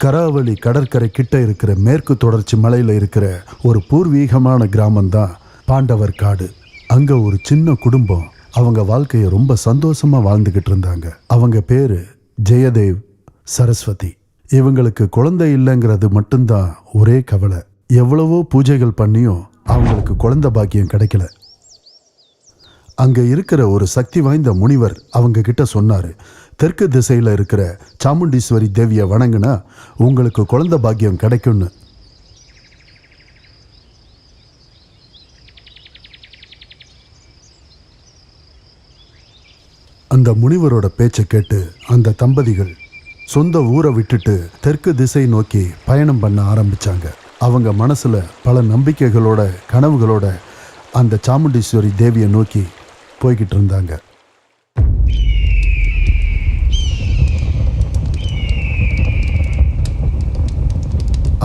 கராவளி கடற்கரை கிட்ட இருக்கிற மேற்கு தொடர்ச்சி மலையில் இருக்கிற ஒரு பூர்வீகமான கிராமம்தான் பாண்டவர் காடு. அங்கே ஒரு சின்ன குடும்பம் அவங்க வாழ்க்கையை ரொம்ப சந்தோஷமாக வாழ்ந்துக்கிட்டு இருந்தாங்க. அவங்க பேர் ஜெயதேவ், சரஸ்வதி. இவங்களுக்கு குழந்தை இல்லைங்கிறது மட்டும்தான் ஒரே கவலை. எவ்வளவோ பூஜைகள் பண்ணியும் அவங்களுக்கு குழந்தை பாக்கியம் கிடைக்கல. அங்கே இருக்கிற ஒரு சக்தி வாய்ந்த முனிவர் அவங்க கிட்ட சொன்னார், தெற்கு திசையில் இருக்கிற சாமுண்டீஸ்வரி தேவியை வணங்குனா உங்களுக்கு குழந்தை பாக்கியம் கிடைக்கும்னு. அந்த முனிவரோட பேச்சை கேட்டு அந்த தம்பதிகள் சொந்த ஊரை விட்டுட்டு தெற்கு திசை நோக்கி பயணம் பண்ண ஆரம்பிச்சாங்க. அவங்க மனசுல பல நம்பிக்கைகளோட கனவுகளோட அந்த சாமுண்டீஸ்வரி தேவியை நோக்கி போய்கிட்டு இருந்தாங்க.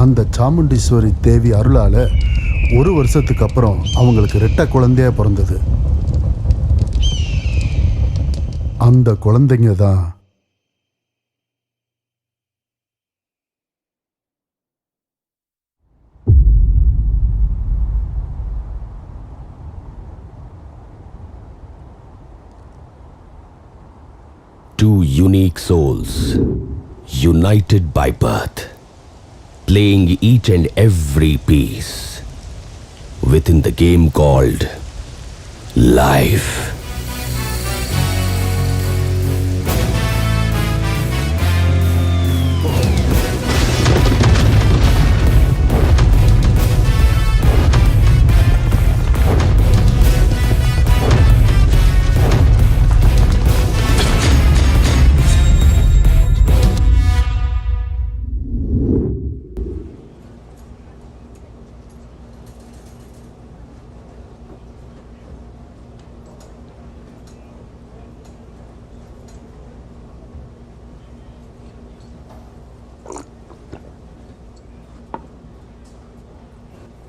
அந்த சாமுண்டீஸ்வரி தேவி அருளால ஒரு வருஷத்துக்கு அப்புறம் அவங்களுக்கு 2 குழந்தையா பிறந்தது. அந்த குழந்தைங்க தான் two unique souls, united by birth, playing each and every piece within the game called life.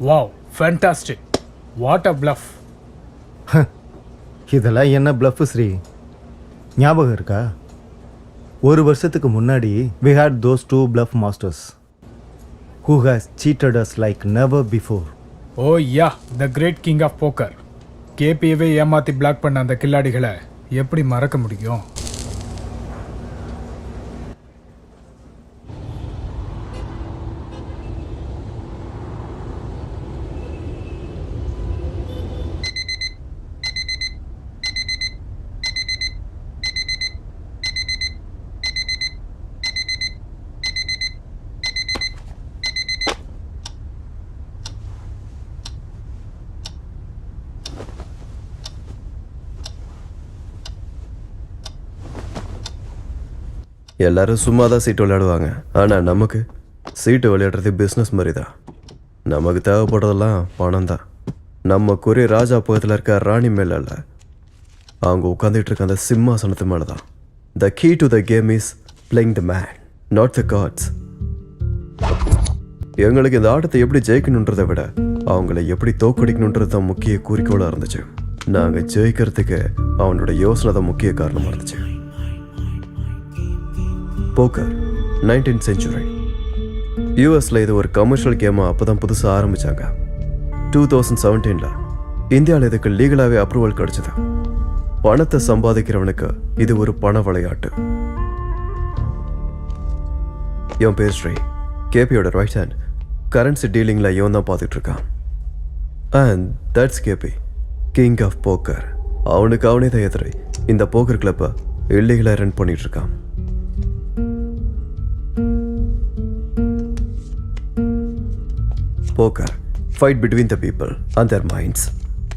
Wow, fantastic. What a bluff. இதெல்லாம் என்ன bluff ஸ்ரீ? ஞாபகம் இருக்கா? ஒரு வருஷத்துக்கு முன்னாடி we had those 2 bluff masters who has cheated us like never before. Oh yeah, the great king of poker. கேபிஏவை ஏமாத்தி black பண்ண அந்த கில்லாடிகளை எப்படி மறக்க முடியும்? எல்லாரும் சும்மா தான் சீட்டு விளையாடுவாங்க. ஆனால் நமக்கு சீட்டு விளையாடுறது பிஸ்னஸ் மாதிரி தான். நமக்கு தேவைப்படுறதெல்லாம் பணம் தான். நம்ம குறி ராஜா பக்கத்தில் இருக்க ராணி மேலே இல்லை, அவங்க உட்காந்துட்டு இருக்க அந்த சிம்மாசனத்து மேலே தான். The key to the game is playing the man, not the cards. எங்களுக்கு இந்த ஆட்டத்தை எப்படி ஜெயிக்கணுன்றதை விட அவங்கள எப்படி தோக்கடிக்கணுன்றது தான் முக்கிய குறிக்கோளாக இருந்துச்சு. நாங்கள் ஜெயிக்கிறதுக்கு அவனோட யோசனை தான் முக்கிய காரணமாக இருந்துச்சு. போக்கர் 19th century யூஎஸில் இது ஒரு கமர்ஷியல் கேமாக அப்போ தான் புதுசாக ஆரம்பித்தாங்க. 2017 இந்தியாவில் இதுக்கு லீகலாகவே அப்ரூவல் கிடச்சிது. பணத்தை சம்பாதிக்கிறவனுக்கு இது ஒரு பண விளையாட்டு. என் பேர் ஸ்ரீ, கேபியோட ரைட் ஹேண்ட். கரன்சி டீலிங்கில் இவன் தான் பார்த்துட்டு இருக்கான். And that's KP, king of poker. அவனுக்கு அவனே தான் எதிரி. இந்த போக்கர் கிளப்பை இல்லீகலாக ரன் பண்ணிட்டு இருக்கான். Poker fight between the people and there minds.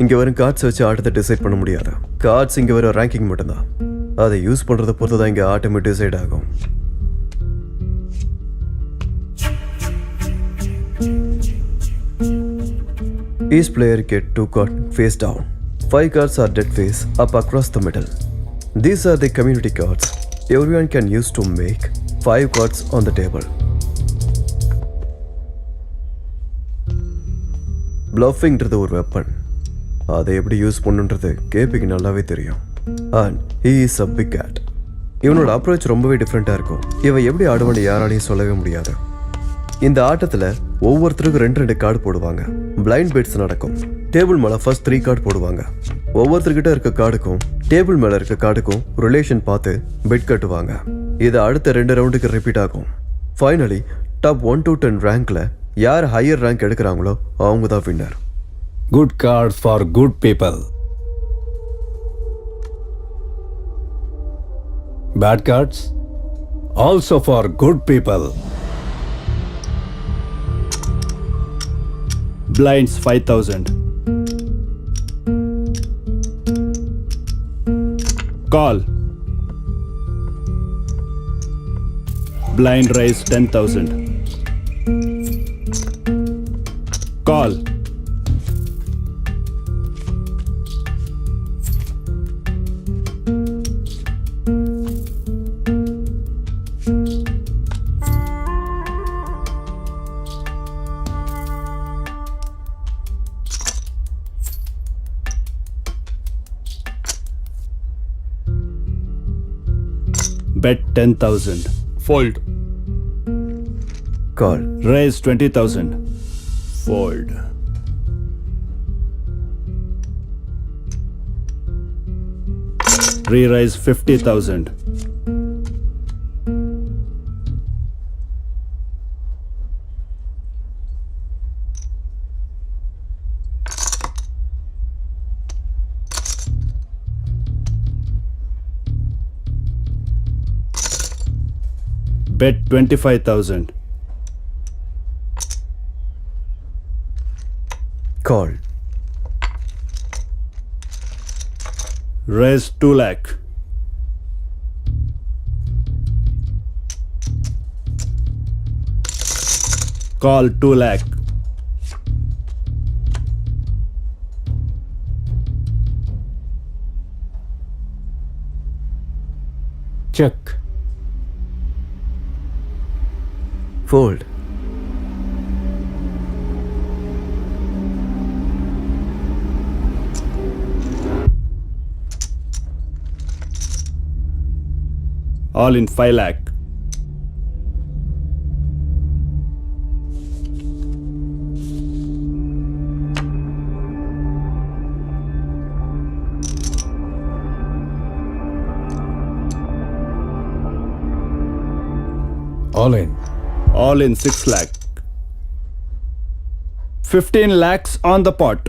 இங்கே வரும் கார்ட்ஸ் வச்சு ஆட்டத்தை டிசைட் பண்ண முடியாது. கார்ட்ஸ் இங்கே வர ரேங்கிங் மட்டும்தான். அதை யூஸ் பண்ணுறத பொறுத்து தான் இங்கே ஆட்டமே டிசைட் ஆகும். Each player get 2 cards face down. 5 cards are dead face up across the middle. These are the community cards everyone can use to make 5 cards on the table. Bluffingன்றது ஒரு weapon. அதை எப்படி use பண்ணுன்றது கேபிக்கு நல்லாவே தெரியும். And he is a big cat. இவனோட approach ரொம்பவே டிஃப்ரெண்ட்டாக இருக்கும். இவன் எப்படி ஆடுவான்னு யாராலையும் சொல்லவே முடியாது. இந்த ஆட்டத்தில் ஒவ்வொருத்தருக்கும் 2 கார்டு போடுவாங்க. பிளைண்ட் பெட்ஸ் நடக்கும். டேபிள் மேலே ஃபர்ஸ்ட் 3 கார்டு போடுவாங்க. ஒவ்வொருத்தர்கிட்ட இருக்க கார்டுக்கும் டேபிள் மேலே இருக்க கார்டுக்கும் ரிலேஷன் பார்த்து பெட் கட்டுவாங்க. இது அடுத்த 2 ரவுண்டுக்கு ரிப்பீட் ஆகும். ஃபைனலி டாப் 1 to 10 ரேங்க்ல யார் ஹையர் ரேங்க் எடுக்கிறாங்களோ அவங்க தான் winner. Good cards for good people. Bad cards also for good people. Blinds 5,000. Call. Blind raise 10,000. Call. Bet 10,000. Fold. Call. Raise 20,000. Fold. Re-raise 50,000. Bet 25,000. Call. Raise 2 lakh. Call 2 lakh. Check. Fold. All in 5 lakh. All in. All in 6 lakh. 15 lakhs on the pot.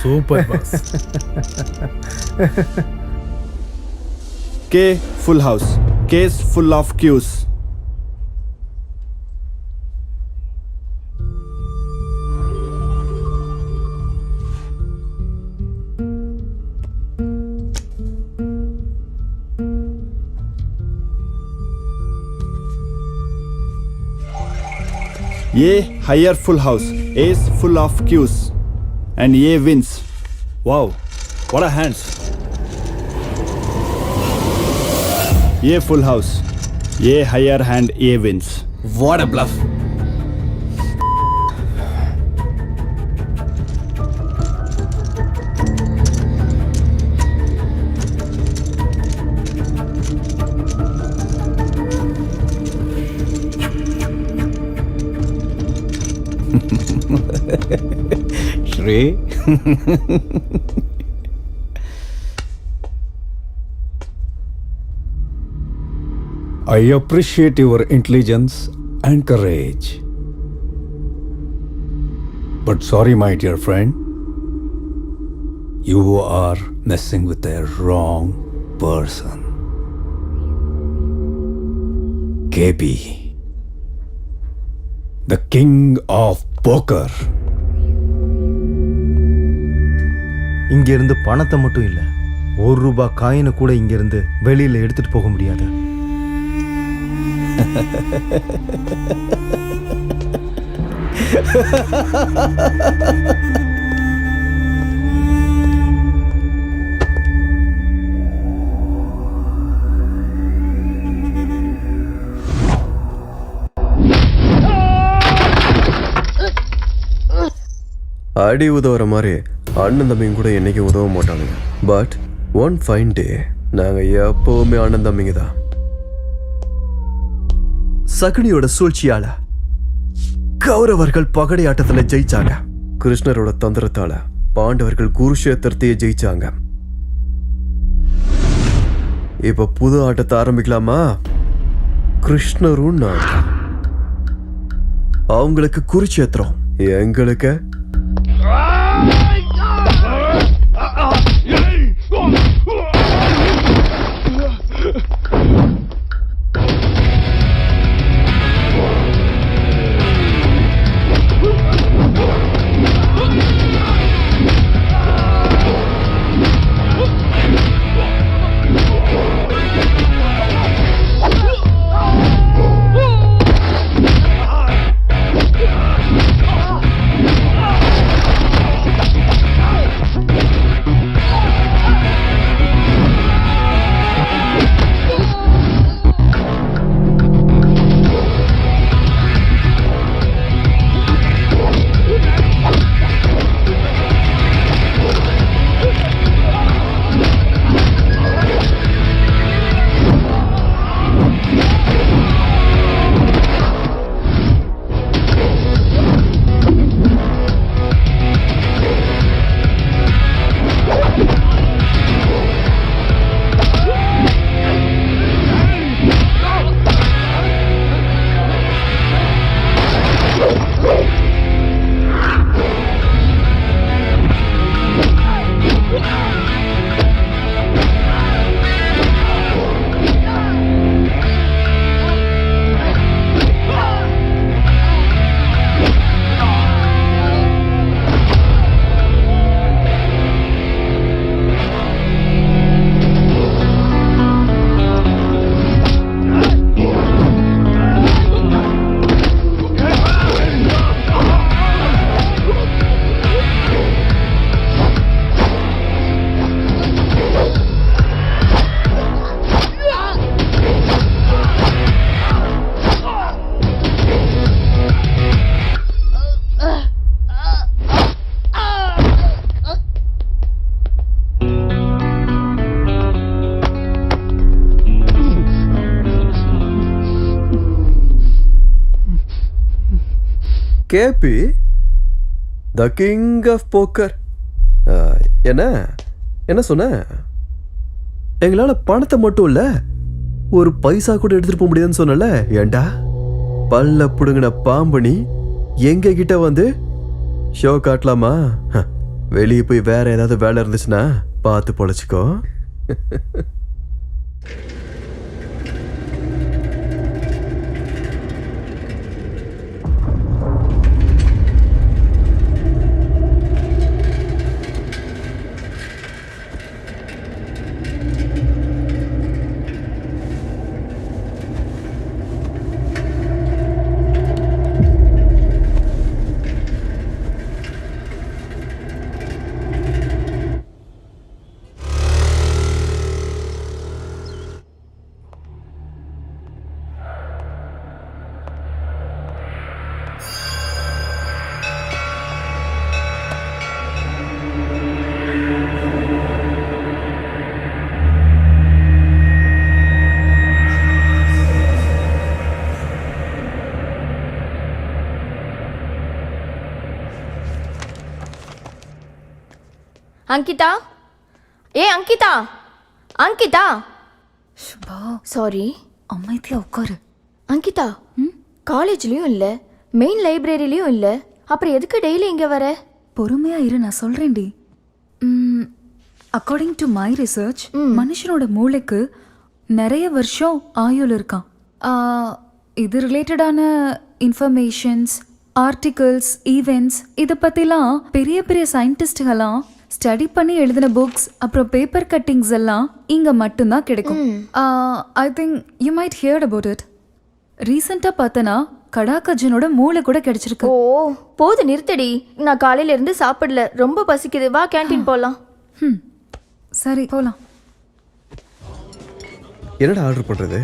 Super pass. K full house. Case full of cues. A higher full house. Ace full of cues. And A wins. Wow, what a hands. A full house. A higher hand. A wins. What a bluff. Shri. I appreciate your intelligence and courage. But sorry, my dear friend, you are messing with the wrong person. KP, the king of poker. இங்கிருந்து பணத்தை மட்டும் இல்லை, ₹1 காயினை கூட இங்கிருந்து வெளியில் எடுத்துட்டு போக முடியாது. அடி உதவுற மாதிரி அண்ணன் தம்பிங்க கூட என்னைக்கும் உதவ மாட்டானுங்க. பட் ஒன் ஃபைன் டே நாங்கள் எப்பவுமே அண்ணன் தம்பிங்க தான். சகுனியோட சூழ்ச்சியால கௌரவர்கள் பகடையாட்டத்தில் ஜெயிச்சாங்க. கிருஷ்ணரோட தந்திரத்தால பாண்டவர்கள் குருஷேத்திரத்தையே ஜெயிச்சாங்க. இப்ப புது ஆட்டத்தை ஆரம்பிக்கலாமா? கிருஷ்ணரும் நான். அவங்களுக்கு குருஷேத்திரம், எங்களுக்கு KP the king of poker. என்ன என்ன சொன்ன? எங்களால் பணத்தை மட்டும் இல்லை, ஒரு பைசா கூட எடுத்துட்டு போக முடியாதுன்னு சொன்னல. ஏண்டா பல்ல புடுங்கின பாம்பனி எங்க கிட்ட வந்து ஷோ காட்டலாமா? வெளியே போய் வேற ஏதாவது வேலை இருந்துச்சுன்னா பார்த்து பொழைச்சிக்கோ. அங்கிதா, ஏ அங்கிதா, அங்கிதா. சுபா, சாரி. அமைதியா உட்காரு. அங்கிதா, காலேஜ்லயும் இல்ல, மெயின் லைப்ரரியிலயும் இல்ல, அப்புறம் எதுக்கு டெய்லி இங்க வர? பொறுமையா இரு, நான் சொல்றேன்டி. அக்கார்டிங் டு மை ரிசர்ச், மனுஷனோட மூளைக்கு நிறைய வருஷம் ஆயுள் இருக்கான். இது ரிலேட்டடான இன்ஃபர்மேஷன்ஸ், ஆர்டிகல்ஸ், ஈவெண்ட்ஸ் இதை பற்றிலாம் பெரிய பெரிய சயின்டிஸ்டுகளாம் ஸ்டடி பண்ணி எழுதின புக்ஸ் அப்புறம் பேப்பர் கட்டிங்ஸ் எல்லாம் இங்கே மட்டும்தான் கிடைக்கும். I think you might heard about it. ரீசெண்டாக பார்த்தனா கடாகஜனோட மூளை கூட கிடைச்சிருக்கு. ஓ போது நிறுத்தடி, நான் காலையில இருந்து சாப்பிடல, ரொம்ப பசிக்குது, வா கேண்டீன் போகலாம். சரி போகலாம். என்னடா ஆர்டர் பண்ணுறது?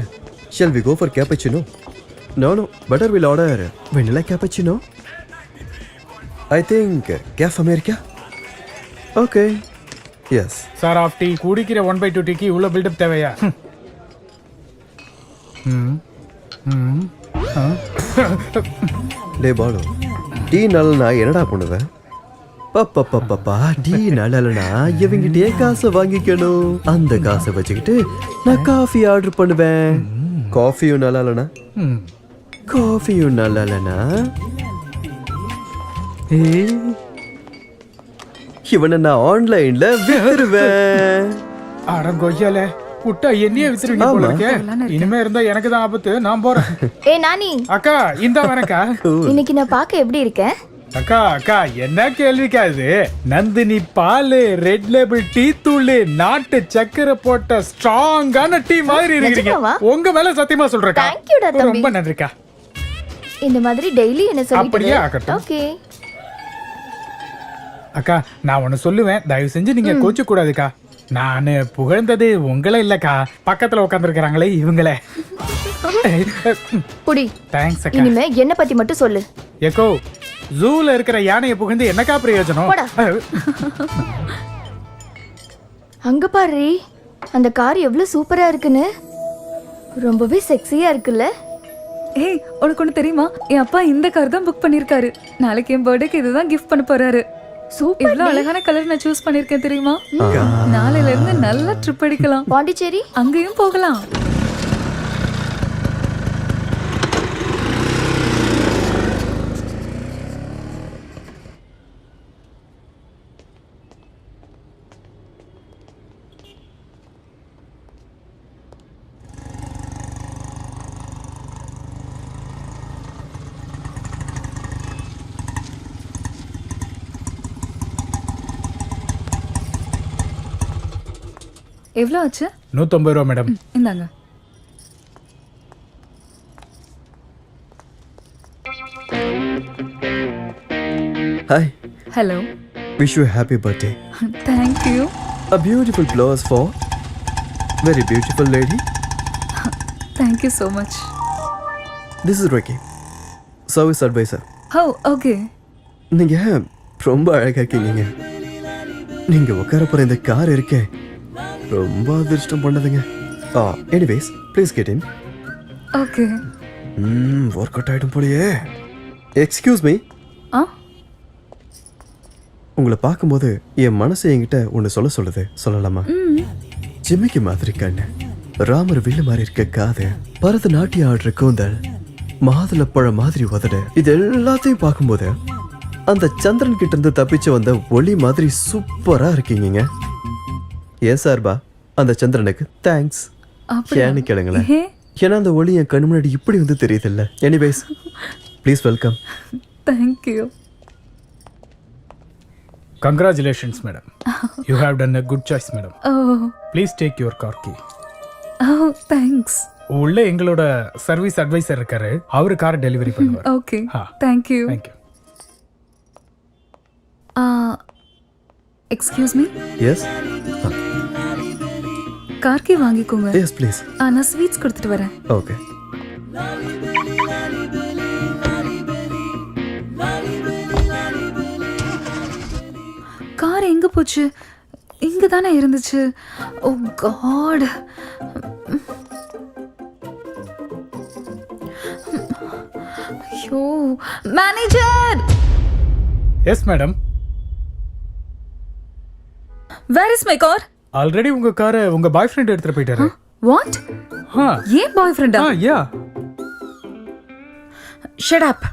Shall we go for cappuccino? No no, better will order vanilla cappuccino. I think cafe America. Okay, yes. Sir half tea குடிக்கிற 1/2 டீக்கு இவ்வளோ பில்டப் தேவையா? டே பாலு, டீ நல்லனா என்னடா பண்ணுவேன்? பப்பா டீ நல்லனா இவங்கிட்டே காசை வாங்கிக்கணும். அந்த காசை வச்சுக்கிட்டு நான் காஃபி ஆர்டர் பண்ணுவேன். காஃபியும் நல்லா இல்லைனா காஃபியும் நல்லா இல்லைனா இவனை நான் ஆன்லைன்ல வித்துருவேன். அட கொய்யால புட்டா என்னையே வித்துருவீங்க போல இருக்கே. இனிமே இருந்தா எனக்கு தான் ஆபத்து. நான் போறேன். ஏ நானி, அக்கா இந்த வரக்கா. இன்னைக்கு நான் பார்க்க எப்படி இருக்கேன்? அக்கா அக்கா என்ன கேள்விக்கா இது? நந்தினி பால், ரெட் லேபிள் டீ தூள், நாட்டு சக்கரை போட்ட ஸ்ட்ராங்கான டீ மாதிரி இருக்கீங்க. நிஜமாவா? உங்க மேல சத்தியமா சொல்றேன். Thank you டா தம்பி. ரொம்ப நன்றிக்கா. இந்த மாதிரி டெய்லி என்ன அப்படியே சொல்லிட்டு. ஆகட்டும். ஓகே. அக்கா நான் ஒன்னு சொல்லுவேன், தயவு செஞ்சு நீங்க கோச்சு கூடாதுக்கா. நானு புகழ்ந்தது உங்களை இல்லக்கா, பக்கத்துல உட்காந்துருக்காங்களே இவங்களே. புடி. தேங்க்ஸ் அக்கா. இனிமே என்ன பத்தி மட்டும் சொல்லு. ஏக்கோ ஜூல இருக்கிற யானையை புகழ்ந்து என்னக்கா பிரயோஜனம்? போடா. அங்க பாரு, அந்த கார் எவ்வளவு சூப்பரா இருக்குன்னு. ரொம்பவே செக்ஸியா இருக்குல்ல? ஏய் உனக்கு ஒன்று தெரியுமா, என் அப்பா இந்த கார் தான் புக் பண்ணியிருக்காரு. நாளைக்கு என் பர்த்டேக்கு இதுதான் கிஃப்ட் பண்ண போறாரு. சூப்பர். இவ்வளவு அழகான கலர் நான் சூஸ் பண்ணிருக்கேன் தெரியுமா? நாளையில இருந்து நல்ல ட்ரிப் அடிக்கலாம். பாண்டிச்சேரி அங்கேயும் போகலாம். எவ்வளோ ஆச்சு? 150 ரூபா மேடம். இந்தாங்க. Hi, hello. Wish you happy birthday. Thank you. A beautiful flowers for very beautiful lady. Thank you so much. This is Ricky, service advisor. ஹோ ஓகே. நீங்க ரொம்ப அழகா இருக்கீங்க. நீங்க உட்கார போற இந்த கார் இருக்கே, ரொம்ப அதிர்ஷ்டம் பண்ணதுங்க. Anyways please get in. Okay. Work out ஆயிடும் போலயே. Excuse me. ஆ உங்களை பார்க்கும்போது என் மனசு என்கிட்ட ஒன்று சொல்லுது. சொல்லலாமா? ஜிம்மிக்கு மாதிரி கண்ணு, ராமர் வில்லு மாதிரி இருக்க காது, பரதநாட்டியம் ஆடுற கூந்தல், மாதுளப்பழம் மாதிரி உதடு, இது எல்லாத்தையும் பார்க்கும்போது அந்த சந்திரன் கிட்ட இருந்து தப்பிச்சு வந்த ஒளி மாதிரி சூப்பரா இருக்கீங்க. ஏன் சார்பா அந்த சந்திரனுக்கு தேங்க்ஸ். ஏன்னு கேளுங்களேன், ஏன்னா அந்த ஒளி என் கண்ணு முன்னாடி இப்படி வந்து தெரியுது இல்ல. Anyways please welcome. Thank you. Congratulations madam. You have done a good choice madam. Oh Please take your car key. Oh thanks. உள்ள எங்களோட சர்வீஸ் அட்வைசர் இருக்காரு, அவரு கார் டெலிவரி பண்ணுவார். Okay thank you. Thank you. Excuse me. Yes car key வாங்கிக்கோங்க. Yes please. நான் sweets கொடுத்துட்டு வரேன். Okay. Car எங்க போச்சு? இங்க தானே இருந்துச்சு. Oh god. ஐயோ manager. Yes madam. Where is my car? Already உங்க காரை உங்க பாய் ஃப்ரெண்ட் எடுத்துட்டு போயிட்டாரு. வாட்? ஏன் பாய் ஃப்ரெண்டா? Yeah. Shut up.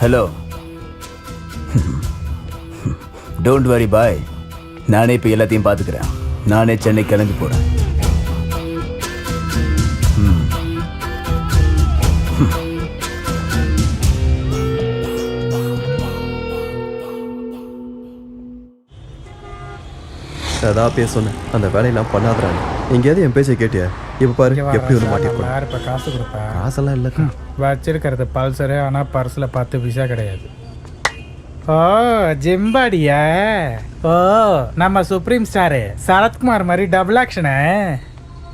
Hello. Don't worry boy, நானே இப்போ எல்லாத்தையும் பார்த்துக்கிறேன். நானே சென்னை கிளம்பி போகிறேன். அதான் பேச சொன்னேன், அந்த வேலையெல்லாம் பண்ணாதறாங்க. எங்கேயாவது என் பேச்சை கேட்டியா? இப்போ பாரு எப்படி வந்து மாட்டிருக்கோம். யார் இப்போ காசு கொடுப்பா? காசெல்லாம் இல்லைக்கா. வச்சிருக்கிறது பல்சரு, ஆனால் பர்ஸில் 10 பைசா கிடையாது. ஓ ஜிம்பாடியா? ஓ நம்ம சுப்ரீம் ஸ்டாரு சரத்குமார் மாதிரி டபுள் ஆக்ஷனு.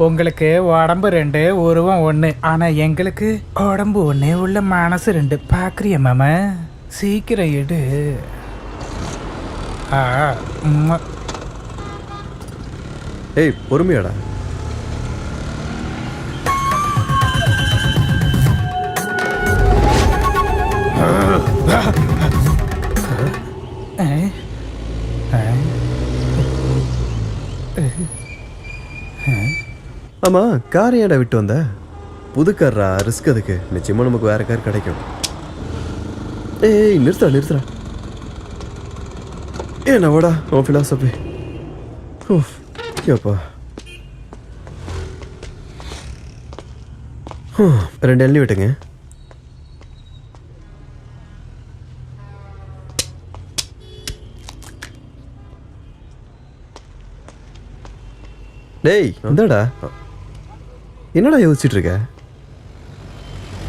உங்களுக்கு உடம்பு 2 உருவம் 1, ஆனால் எங்களுக்கு உடம்பு 1 உள்ள மனசு 2. பார்க்குறிய மாமா? சீக்கிரம் எடு. உம்மா. ஏய் பொறுமையாடா. ஆமா, கார் ஏடா விட்டு வந்த? புது கார்ரா, ரிஸ்க். அதுக்கு நிச்சயமா நமக்கு வேற கார் கிடைக்கும். ஏய் நிறுத்துறா. என்னவாடா உன் ஃபிலாசபி? அப்பா 2 எண்ணி விட்டுங்க. டேய் இந்தாடா. என்னடா யோசிச்சுட்டு இருக்க?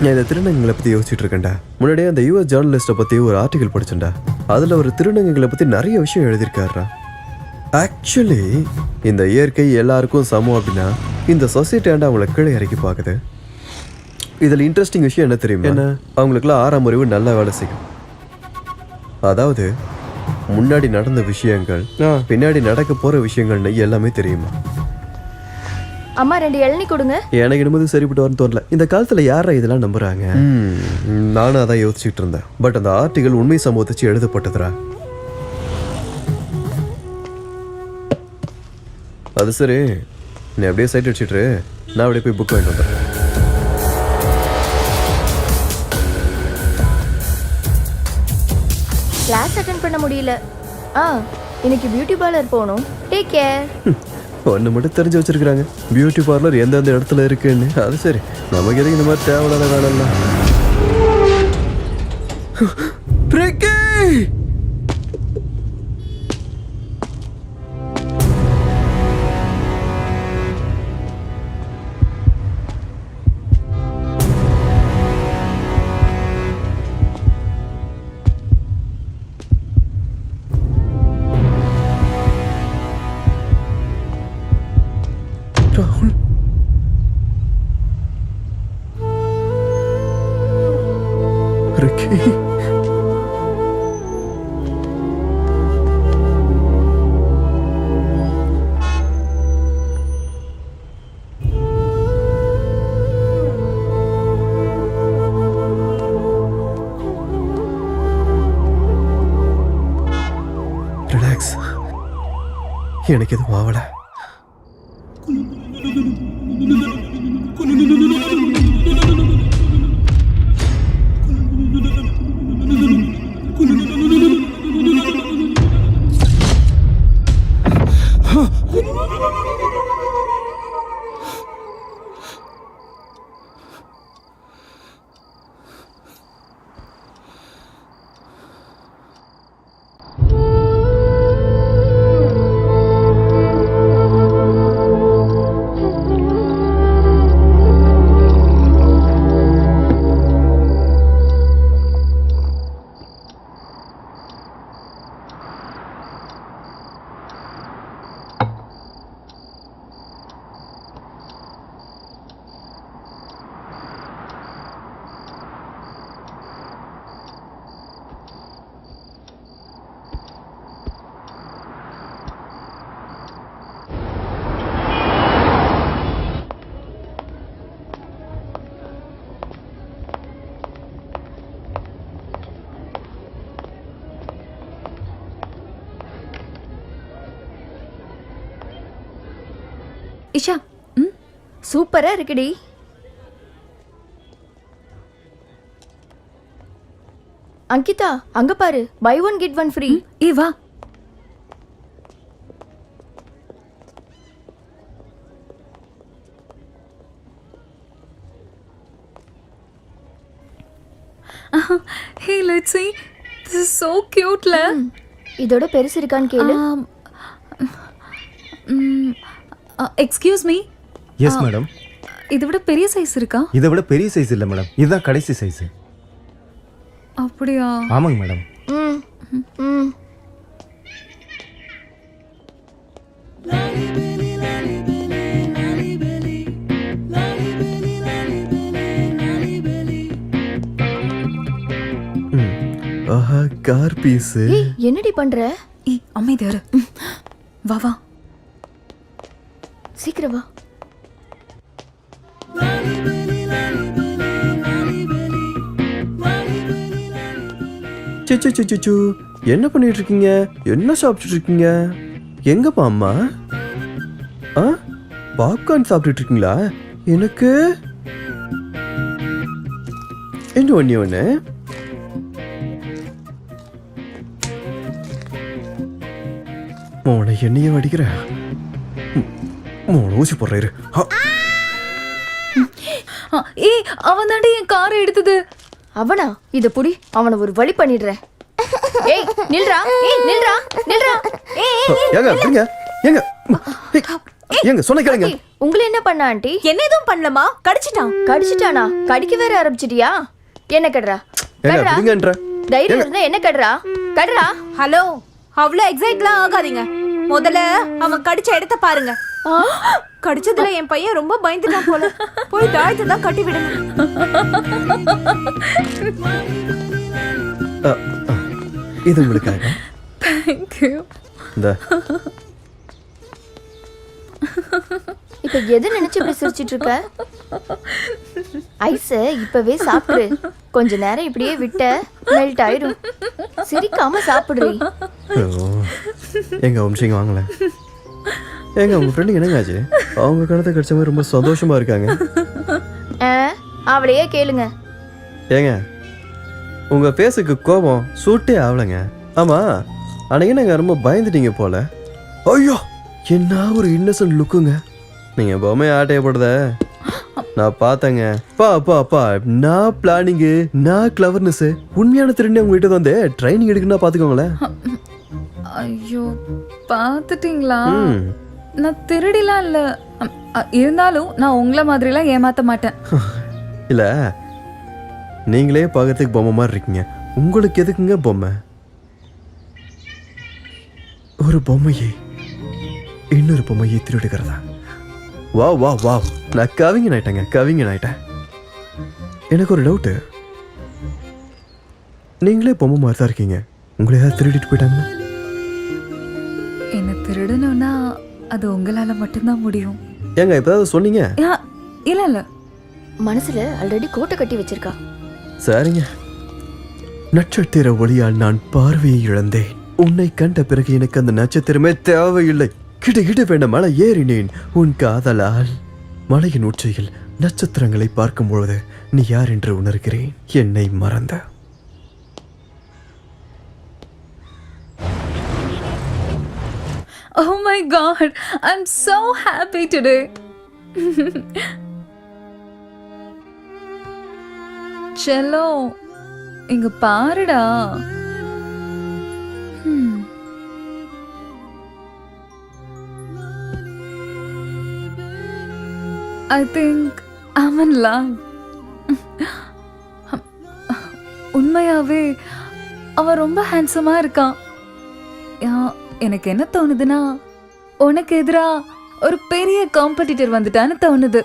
நான் இந்த திருநங்கைகளை பற்றி யோசிச்சுட்டு இருக்கேன்டா. முன்னாடியே அந்த யூஎஸ் ஜேர்னலிஸ்ட்டை பற்றி ஒரு ஆர்டிகல் படிச்சேன்டா. அதில் ஒரு திருநங்கைகளை பற்றி நிறைய விஷயம் எழுதியிருக்காருடா. ஆக்சுவலி இந்த இயற்கை எல்லாருக்கும் சமம் அப்படின்னா இந்த சொசைட்டி ஆண்டா அவங்கள கீழே இறக்கி பார்க்குது. இதில் இன்ட்ரெஸ்டிங் விஷயம் என்ன தெரியுமா? என்ன, அவங்களுக்குலாம் 6ஆம் அறிவு நல்லா வேலை செய்யும். அதாவது முன்னாடி நடந்த விஷயங்கள், பின்னாடி நடக்க போகிற விஷயங்கள்னு எல்லாமே தெரியுமா? அம்மா 2 இளநீ கொடுங்க. எனக்கு என்னமோ சரிப்பட்டு வரன்னு தோணல. இந்த காலத்தில் யாரா இதெல்லாம் நம்புறாங்க? நானும் அதான் யோசிச்சுட்டு இருந்தேன். பட் அந்த ஆர்டிகல் உண்மை சம்பவத்தை எழுதப்பட்டதுரா. அது சரி, நீ அப்படியே சைட் அடிச்சிட்டு நான் அப்படியே போய் புக் வாங்கிட்டு வந்துடுறேன். கிளாஸ் அட்டெண்ட் பண்ண முடியல. இன்னைக்கு பியூட்டி பார்லர் போகணும். Take care. ஒன்று மட்டும் தெரிஞ்சு வச்சிருக்கிறாங்க, பியூட்டி பார்லர் எந்தெந்த இடத்துல இருக்குன்னு. அது சரி, நமக்கு எதுக்கு இந்த மாதிரி தேவையில்லாத வேலைலாம்? ரிலாக்ஸ், எனக்கு எதுவும் ஆகல. இஷா, சூப்பரா இருக்குடி. அங்கிதா அங்க பாரு, buy one get one free. ஏய் வா. Hey, let's see. This is so cute, la. இதோட பெருசு இருக்கான்னு கேளு. Excuse me. Yes madam. இதை விட பெரிய சைஸ் இருக்கா? இதை விட பெரிய சைஸ் இல்லை மேடம், இதுதான் கடைசி சைஸ். அப்படியா? ஆமாங்க மேடம். ம் ம் ஆஹா கார் பீஸு. ஏய் என்னடி பண்ற? ஏய் அமைதியா இரு. வா வா. சீக்கிரம் வா. சிச்சு என்ன பண்ணிட்டு இருக்கீங்க? என்ன சாப்பிட்டுட்டு இருக்கீங்க? எங்கப்பா அம்மா? ஆ பாப்கார்ன் சாப்பிட்டுட்டு இருக்கீங்களா? எனக்கு இன்னும் ஒன்று மோனை எண்ணெயை வடிக்கிற மோனை ஊசி போடுறாரு. ஏய் அவன் தாண்டி என் காரை எடுத்தது. அவனா? இத புடி, அவனை ஒரு வழி பண்ணிடுறேன். ஏய் நில்றா, ஏய் நில்றா, நில்றா. ஏங்க அப்படிங்க ஏங்க ஏங்க சொன்ன கேளுங்க. உங்களை என்ன பண்ண ஆண்டி? என்ன எதுவும் பண்ணலமா, கடிச்சிட்டான். கடிச்சிட்டானா? கடிக்க வேற ஆரம்பிச்சிட்டியா? என்ன கடுறா? ஏங்க கடுறா. அப்படிங்கன்ற தைரியம் இருந்தா என்ன கடுறா? கடுறா. ஹலோ, அவ்வளவு எக்ஸைட்லாம் ஆகாதீங்க. முதல்ல அவன் கடிச்ச இடத்த பாருங்க. கடிச்சதுல என் பையன் ரொம்ப பயந்துட்டான் போல. போய் தாயத்தை தான் கட்டி விடுங்க. இது உங்களுக்காக. Thank you. இந்த இப்ப எது நினைச்சு இப்படி சிரிச்சிட்டு இருக்க? ஐஸ் இப்பவே சாப்பிடு. கொஞ்ச நேரம் இப்படியே விட்ட மெல்ட் ஆயிடும். சிரிக்காம சாப்பிடுறீ. எங்க வம்சிங்க வாங்கல. ஏங்க உங்க ஃப்ரெண்டுக்கு என்னங்க ஆச்சு? அவங்க கணத்தை கடிச்ச மாதிரி ரொம்ப சந்தோஷமா இருக்காங்க. அவளையே கேளுங்க. ஏங்க உங்க பேசுக்கு கோபம் சூட்டே ஆகலைங்க. ஆமா அன்னைக்கு நாங்க ரொம்ப பயந்துட்டீங்க போல. ஐயோ என்ன ஒரு இன்னசென்ட் லுக்குங்க. நீங்க பொம்மை ஆட்டையப்படுத நான் பார்த்தேங்க. அப்பா நான் பிளானிங்கு, நான் கிளவர்னஸ், உண்மையான திருண்ணே உங்ககிட்ட வந்து ட்ரைனிங் எடுக்குன்னா பாத்துக்கோங்களேன். ஐயோ பார்த்துட்டீங்களா? நான் திருடிலாம் இல்லை. இருந்தாலும் நான் உங்களை மாதிரிலாம் ஏமாத்த மாட்டேன். இல்ல நீங்களே பார்க்கறதுக்கு பொம்மை மாதிரி இருக்கீங்க. உங்களுக்கு எதுக்குங்க பொம்மை? ஒரு பொம்மையை இன்னொரு பொம்மையை திருடுகிறதா? வா வா வா நான் கவிஞன் ஆயிட்டேன். எனக்கு ஒரு டவுட்டு. நீங்களே பொம்மை மாதிரி தான் இருக்கீங்க. உங்களை ஏதாவது திருடிட்டு போயிட்டாங்க? என்ன திருடணும்னா அது உங்களால மட்டும்தான் முடியும். ஏங்க இப்போதாவது சொன்னீங்க. இல்ல இல்ல மனசுல ஆல்ரெடி கோட்டை கட்டி வச்சிருக்கா. சரிங்க. நட்சத்திர ஒளியால் நான் பார்வையை இழந்தேன். உன்னை கண்ட பிறகு எனக்கு அந்த நட்சத்திரமே தேவையில்லை. கிட்ட வேண்ட மலை ஏறினேன் உன் காதலால். மலையின் உச்சியில் நட்சத்திரங்களை பார்க்கும் பொழுது நீ யார் என்று உணர்கிறேன். என்னை மறந்த Oh my god, I'm so happy today. Cello இங்க பாருடா. I think I'm in love. உண்மையாவே அவன் ரொம்ப ஹேண்ட்ஸமா இருக்கான். எனக்கு என்ன தோணுதுன்னா உனக்கு எதிரா ஒரு பெரிய காம்படிட்டர் வந்துட்டான்னு தோணுது.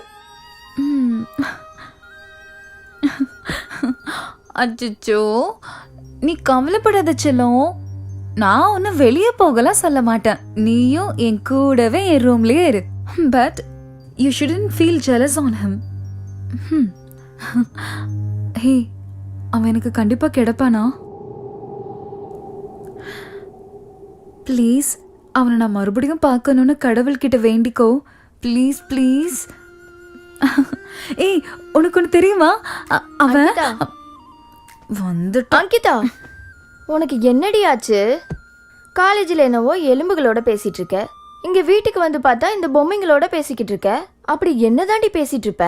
அச்சோ நீ கவலைப்படாத செல்லம். நான் ஒன்னும் வெளியே போகலாம் சொல்ல மாட்டேன். நீயும் என் கூடவே என் ரூம்லயே இரு. But you shouldn't feel jealous on him. Hey அவன் எனக்கு கண்டிப்பா கிடைப்பானா? ப்ளீஸ் அவனை நான் மறுபடியும் பார்க்கணும்னு கடவுள்கிட்ட வேண்டிக்கோ. Please please. ஏய் உனக்கு ஒன்று தெரியுமா? அவன் வந்துட்டான். அங்கிதா உனக்கு என்னடி ஆச்சு? காலேஜில் என்னவோ எலும்புகளோட பேசிட்டு இருக்க, இங்க வீட்டுக்கு வந்து பார்த்தா இந்த பொம்மைங்களோட பேசிக்கிட்டு இருக்க. அப்படி என்னதாண்டி பேசிட்டு இருப்ப?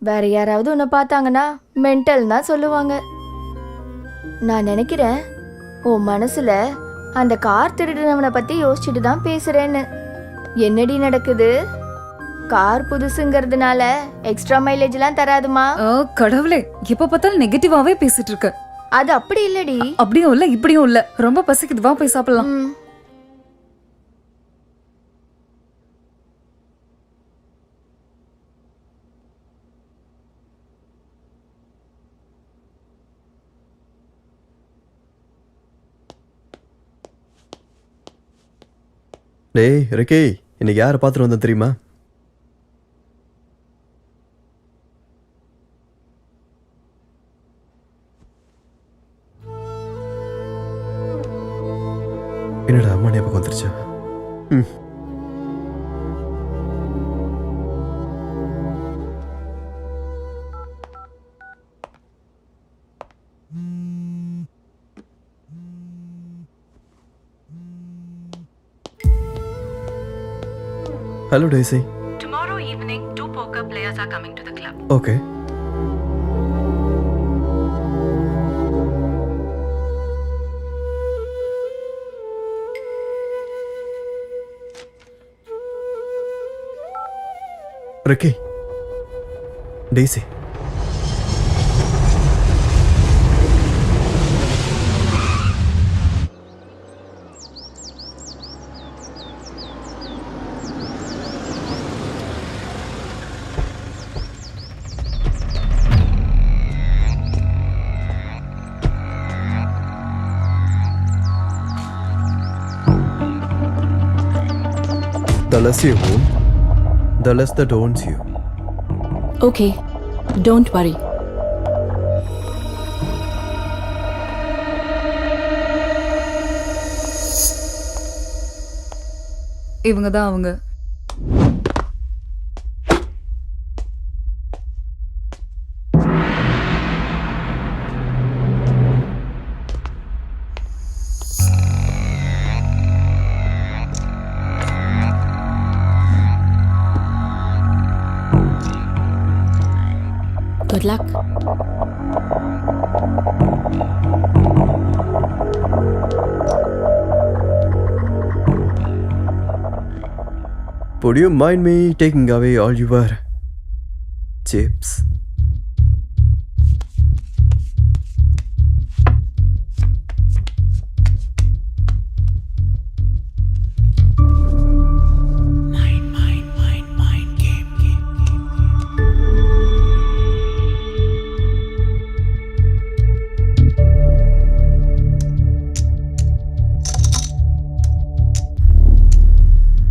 வேற யாராவது உன்னை பார்த்தாங்கன்னா மென்டல் தான் சொல்லுவாங்க. நான் நினைக்கிறேன் உன் மனசுல அந்த கார் திருடினவனை பத்தி யோசிச்சுட்டு தான் பேசுறேன்னு. என்னடி நடக்குது? கார் புதுசுங்கிறதுனால எக்ஸ்ட்ரா மைலேஜ்லாம் தராதுமா. கடவுளே, எப்ப பார்த்தாலும் நெகட்டிவாவே பேசிட்டு இருக்க. அது அப்படி இல்லடி. அப்படியும் இல்ல இப்படியும் இல்ல. ரொம்ப பசிக்குது, வா போய் சாப்பிடலாம். ம். டேய் ரிக்கி, இன்னைக்கு யாரை பார்த்துட்டு வந்தேன் தெரியுமா? என்னடா அம்மா ஞாபகம் வந்துருச்சா? ம். Hello Daisy. Tomorrow evening, 2 poker players are coming to the club. Okay. Ricky. Daisy. The less you own, the less that owns you. Okay, don't worry. இவங்க தான் அவங்க. Good luck. Would you mind me taking away all your chips?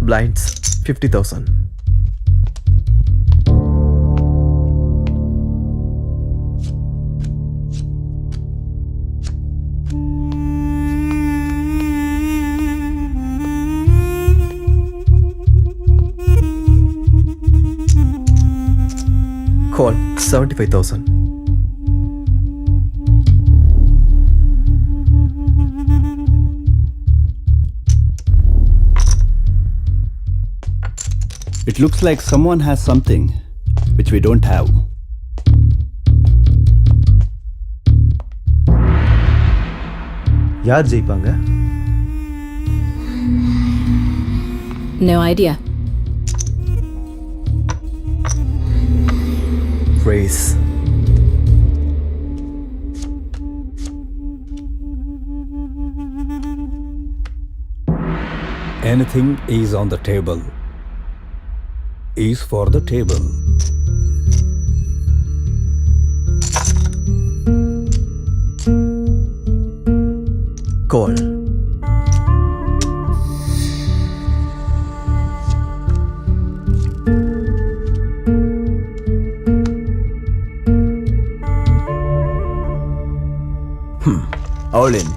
Blinds 50,000. Call 75,000. It looks like someone has something which we don't have. யார் ஜெயிப்பாங்க? No idea. Race. Anything is on the table is for the table. Call. All in.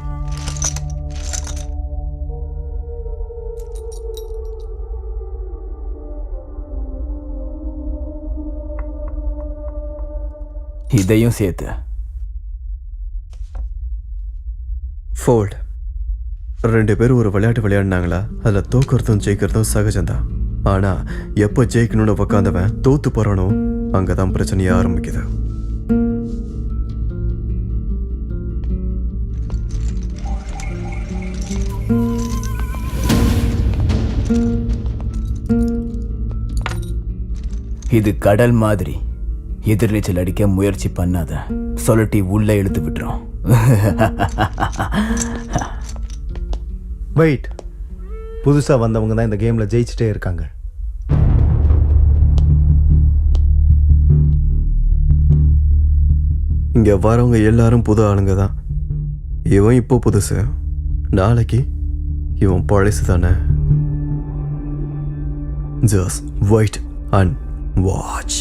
இதையும் சேர்த்து fold. 2 பேரும் ஒரு விளையாட்டு விளையாடினாங்களா, அதில் தோக்கிறதும் ஜெயிக்கிறதும் சகஜம்தான். ஆனால் எப்போ ஜெயிக்கணும்னு உக்காந்தவன் தோத்து போகிறானோ அங்கே தான் பிரச்சனையே ஆரம்பிக்குது. இது கடல் மாதிரி. எதிர்நீச்சல் அடிக்க முயற்சி பண்ணாத, சொல்லட்டி உள்ள இழுத்து விட்டுரும். வெயிட், புதுசாக வந்தவங்க தான் இந்த கேமில் ஜெயிச்சிட்டே இருக்காங்க. இங்கே வரவங்க எல்லாரும் புது ஆளுங்க தான். இவன் இப்போ புதுசு, நாளைக்கு இவன் பழசு தானே. Just wait and watch.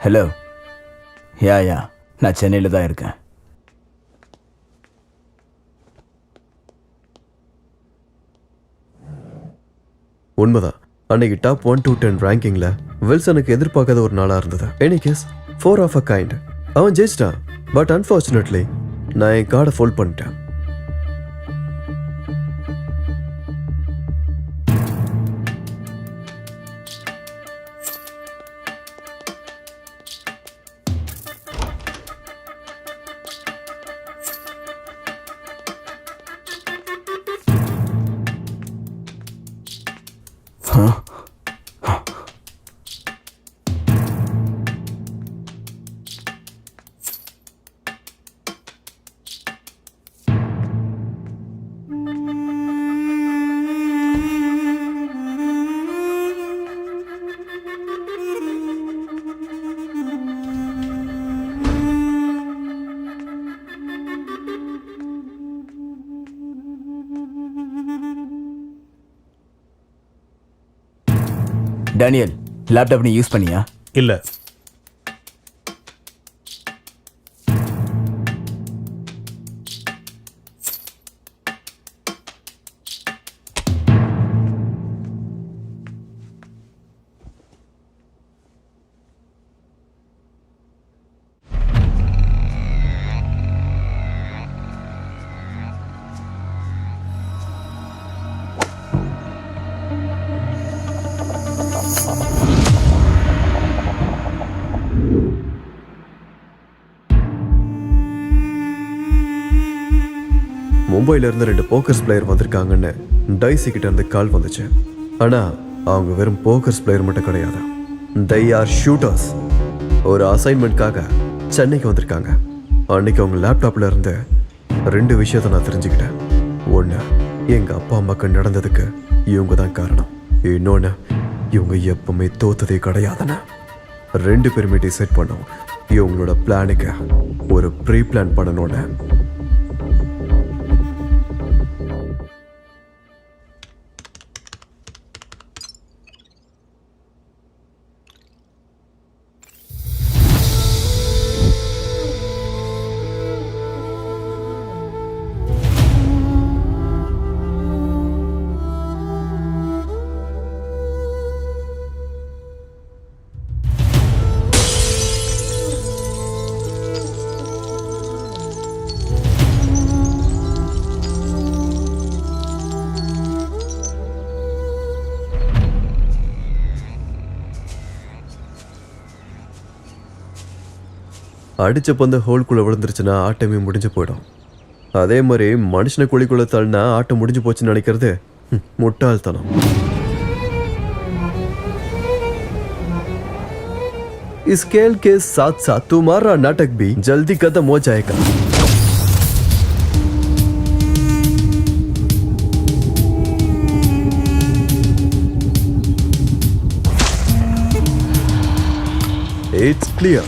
Hello. Yeah நான் சென்னையில் தான் இருக்கேன். உண்மைதான், அன்னைக்கு டாப் 1 to 10 ரேங்கிங்கில் வில்சனுக்கு எதிர்பார்க்காத ஒரு நாளாக இருந்தது. எனிகேஸ் 4 of a kind. அவன் ஜெயிச்சிட்டான். பட் அன்ஃபார்ச்சுனேட்லி நான் என் கார்டை ஃபோல்ட் பண்ணிட்டேன். டேனியல், லேப்டாப் நீ யூஸ் பண்ணியா? இல்லை. மும்பையில இருந்து 2 போக்கர்ஸ் பிளேயர் வந்திருக்காங்கன்னு டைசி கிட்ட இருந்து கால் வந்துச்சு. ஆனா அவங்க வெறும் போக்கர்ஸ் பிளேயர் மட்டும் கிடையாது, they are shooters. ஒரு அசைன்மெண்ட்காக சென்னைக்கு வந்திருக்காங்க. அன்னைக்கு அவங்க லேப்டாப்ல இருந்து 2 விஷயத்த நான் தெரிஞ்சுக்கிட்டேன். ஒன்று, எங்க அப்பா அம்மாக்கு நடந்ததுக்கு இவங்க தான் காரணம். இன்னொன்று, இவங்க எப்பவுமே தோத்ததே கிடையாதுன்னு. 2 பேருமே டிசைட் பண்ணோம் இவங்களோட பிளானுக்கு ஒரு ப்ரீ பிளான் பண்ணணும்னு. அடித்த பந்து ஹோல்குள்ளே விழுந்துருச்சுன்னா ஆட்டமே முடிஞ்சு போயிடும். அதே மாதிரி மனுஷனை குழிக்குள்ளே தள்ளினா ஆட்டம் முடிஞ்சு போச்சுன்னு நினைக்கிறது முட்டாள்தனம். इस खेल के साथ साथ तुम्हारा नाटक भी जल्दी खत्म हो जाएगा. It's clear.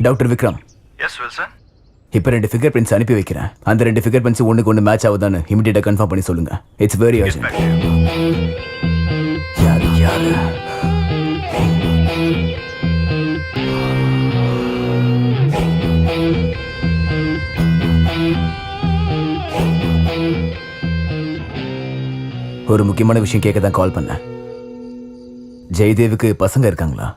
Doctor Vikram. Yes Wilson. இப்போ 2 ஃபிங்கர் பிரிண்ட்ஸ் அனுப்பி வைக்கிறேன். அந்த 2 ஃபிங்கர் பிரிண்ட்ஸ் ஒன்றுக்கு ஒன்று மேட்ச் ஆகுதான்னு இமிடியேட்டாக கன்ஃபார்ம் பண்ணி சொல்லுங்க. It's very urgent. யாரு யாரு ஒரு முக்கியமான விஷயம் கேட்க தான் கால் பண்ணேன். ஜெயதேவுக்கு பசங்க இருக்காங்களா?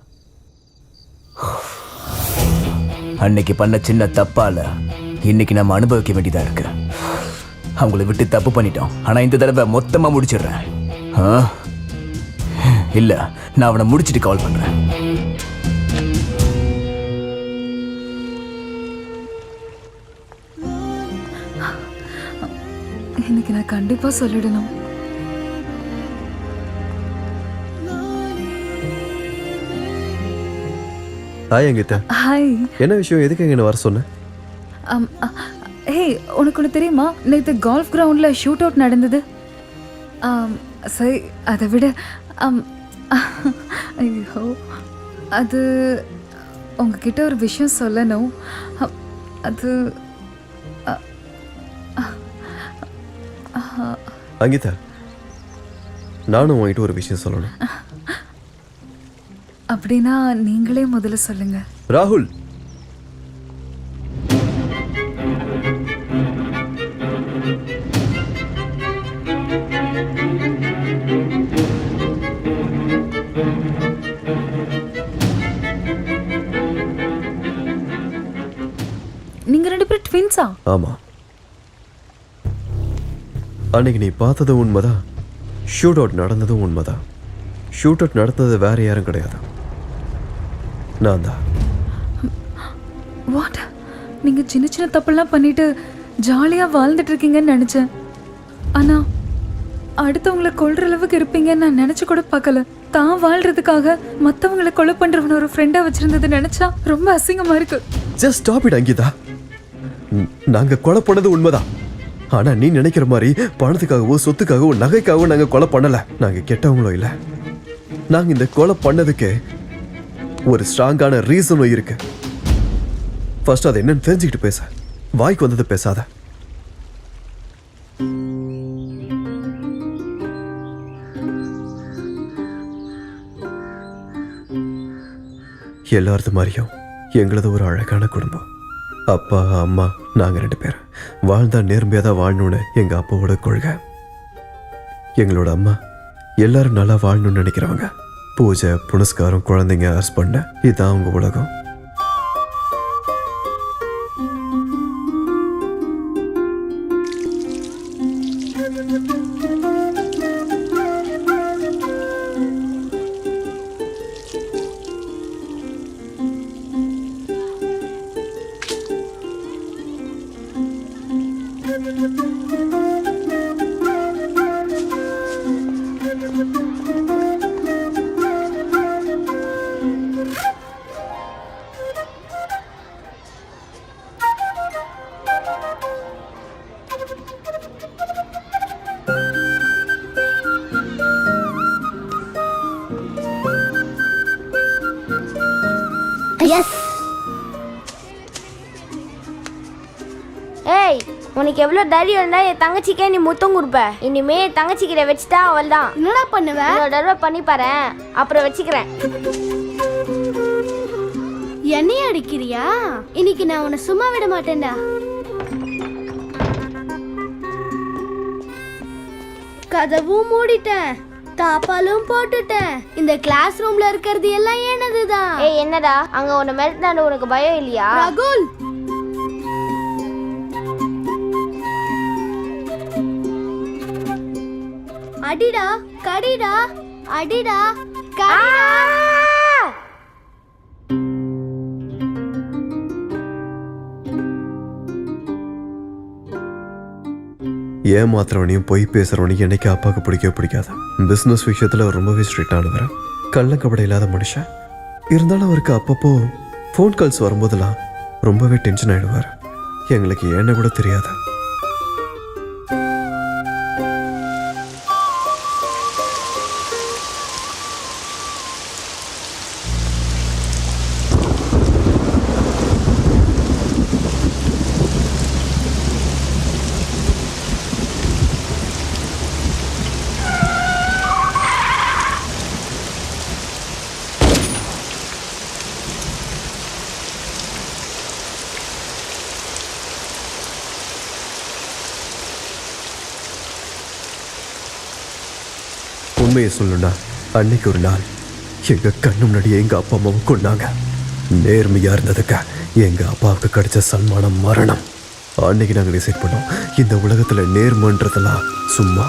அன்னைக்கு பண்ண சின்ன தப்பால இன்னைக்கு நம்ம அனுபவிக்க வேண்டியதா இருக்கு. அவங்கள விட்டு தப்பு பண்ணிட்டோம். ஆனா இந்த தடவை மொத்தமா முடிச்சிடுறேன். இல்ல, நான் அவனை முடிச்சிட்டு கால் பண்றேன். இன்னைக்கு நான் கண்டிப்பா சொல்லிடணும். ஹாய் அங்கிதா. ஹாய். என்ன விஷயம்? எதுக்கு எங்க வர சொன்ன? ஹே, உனக்கு ஒன்று தெரியுமா? நேற்று கால்ஃப் கிரவுண்டில் ஷூட் அவுட் நடந்தது. சரி, அதை விட ஐயோ, அது உங்ககிட்ட ஒரு விஷயம் சொல்லணும். அது அங்கிதா, நானும் உங்ககிட்ட ஒரு விஷயம் சொல்லணும். அப்படின்னா நீங்களே முதல்ல சொல்லுங்க. ராகுல், நீங்க 2 பேரும் ட்வின்ஸா? ஆமா. அன்னைக்கு நீ பார்த்ததும் உண்மைதான், ஷூட் அவுட் நடந்ததும் உண்மைதான். ஷூட் அவுட் நடந்தது வேற யாரும் கிடையாது, நான் தான். வாட்? நீங்க சின்ன சின்ன தப்பெல்லாம் பண்ணிட்டு ஜாலியா வாழ்ந்துட்டு இருக்கீங்கன்னு நினைச்சேன். ஆனா அடுத்தவங்களை கொல்ற அளவுக்கு இருப்பீங்கன்னு நான் நினைச்சு கூட பார்க்கல. தான் வாழ்றதுக்காக மத்தவங்களை கொலை பண்றவன ஒரு ஃப்ரெண்டா வச்சிருந்தது நினைச்சா ரொம்ப அசிங்கமா இருக்கு. Just stop it Ankita. நாங்க கொலை பண்ணது உண்மைதான். ஆனா நீ நினைக்கிற மாதிரி பணத்துக்காகவோ சொத்துக்காகவோ நகைக்காகவோ நாங்க கொலை பண்ணல. நாங்க கெட்டவங்களும் இல்ல. நாங்க இந்த கொலை பண்ணதுக்கு ஒரு ஸ்ட்ராங்கான ரீசனும் இருக்கு. ஃபர்ஸ்ட் அது என்னன்னு தெரிஞ்சுக்கிட்டு பேச. வாய்க்கு வந்தது பேசாத. எல்லாரது மாதிரியும் எங்களது ஒரு அழகான குடும்பம். அப்பா அம்மா நாங்க 2 பேர் வாழ்ந்தா நேர்மையாக தான் வாழணும்னு எங்க அப்பாவோட கொள்கை. எங்களோட அம்மா எல்லாரும் நல்லா வாழணும்னு நினைக்கிறவங்க. பூஜை புனஸ்காரம், குழந்தைங்க, ஹஸ்பண்ட், இதுதான் அவங்க உலகம். ஏய், உனக்கு எவ்வளோ தைரியம் இருந்தா என் தங்கச்சிக்கே நீ முத்தம் கொடுப்ப. இனிமே என் தங்கச்சிக்கிட்ட வச்சுட்டா அவள் தான். என்னடா பண்ணுவேன்? இன்னொரு தடவை பண்ணி பாரு, அப்புறம் வச்சுக்கிறேன். என்னைய அடிக்கிறியா? இன்னைக்கு நான் உன்னை சும்மா விட மாட்டேன்டா. கதவும் மூடிட்டேன், தாப்பாலும் போட்டுட்டேன். இந்த கிளாஸ் ரூம்ல இருக்கிறது எல்லாம் என்னதுதான். ஏய், என்னடா அங்க உன்னை மிரட்டினால உனக்கு பயம் இல்லையா? ரகுல், அடிடா கடிடா, அடிடா கடிடா. ஏமாத்துறவனையும் பொய் பேசுறவனையும் என்னைக்கு அப்பாவுக்கு பிடிக்காது. பிசினஸ் விஷயத்துல ரொம்பவே ஸ்ட்ரிக்ட் ஆனவர், கள்ளக்கபடம் இல்லாத மனுஷன். இருந்தாலும் அவருக்கு அப்பப்போ ஃபோன் கால்ஸ் வரும்போதெல்லாம் ரொம்பவே டென்ஷன் ஆயிடுவார். எங்களுக்கு என்ன கூட தெரியாது. உண்மையை சொல்லணும்னா அன்னைக்கு ஒரு நாள் எங்க கண்ணு முன்னாடி எங்க அப்பா அம்மாவை கொண்டாங்க. நேர்மையா இருந்ததுக்கு எங்க அப்பாவுக்கு கிடைச்ச சன்மானம் மரணம். அன்னைக்கு நாங்கள் டிசைட் பண்ணோம், இந்த உலகத்துல நேர்மன்றதெல்லாம் சும்மா.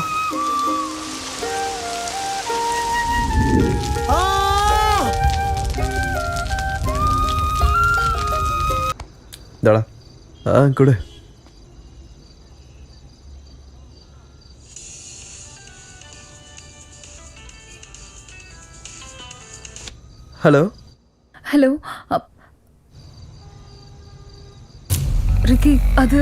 தாடா கொடு. ஹலோ ஹலோ ரிக்கி, அது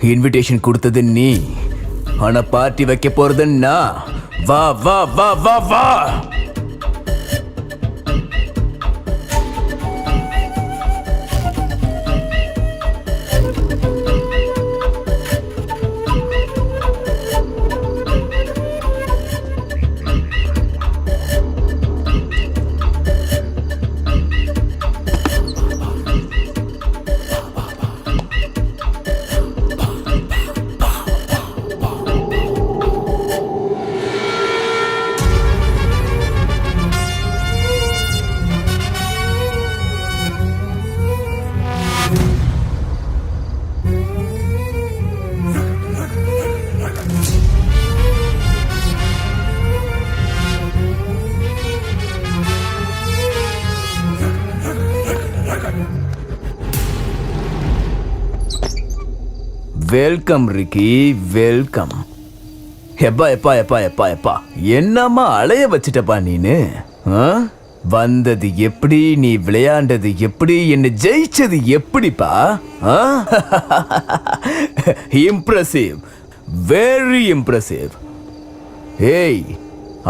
இன்விடேஷன் கொடுத்தது நீ, ஆனா பார்ட்டி வைக்க போறது நான். வா வா வா வா வா. Welcome Ricky, welcome. எப்பா எப்பா எப்பா எப்பா எப்பா, என்னம்மா அலைய வச்சிட்டப்பா நீனு. வந்தது எப்படி, நீ விளையாண்டது எப்படி, என்ன ஜெயிச்சது எப்படிப்பா? Impressive, very impressive. ஏய்,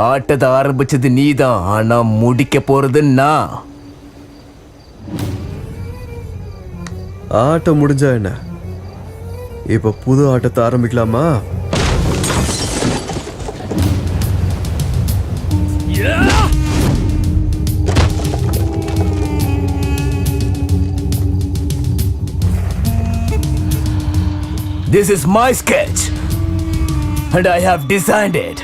ஆட்டத்தை ஆரம்பிச்சது நீதான், ஆனா முடிக்க போறது நான். ஆட்டம் முடிஞ்சா என்ன, இப்ப புது ஆட்டத்தை ஆரம்பிக்கலாமா? This is my sketch and I have designed it.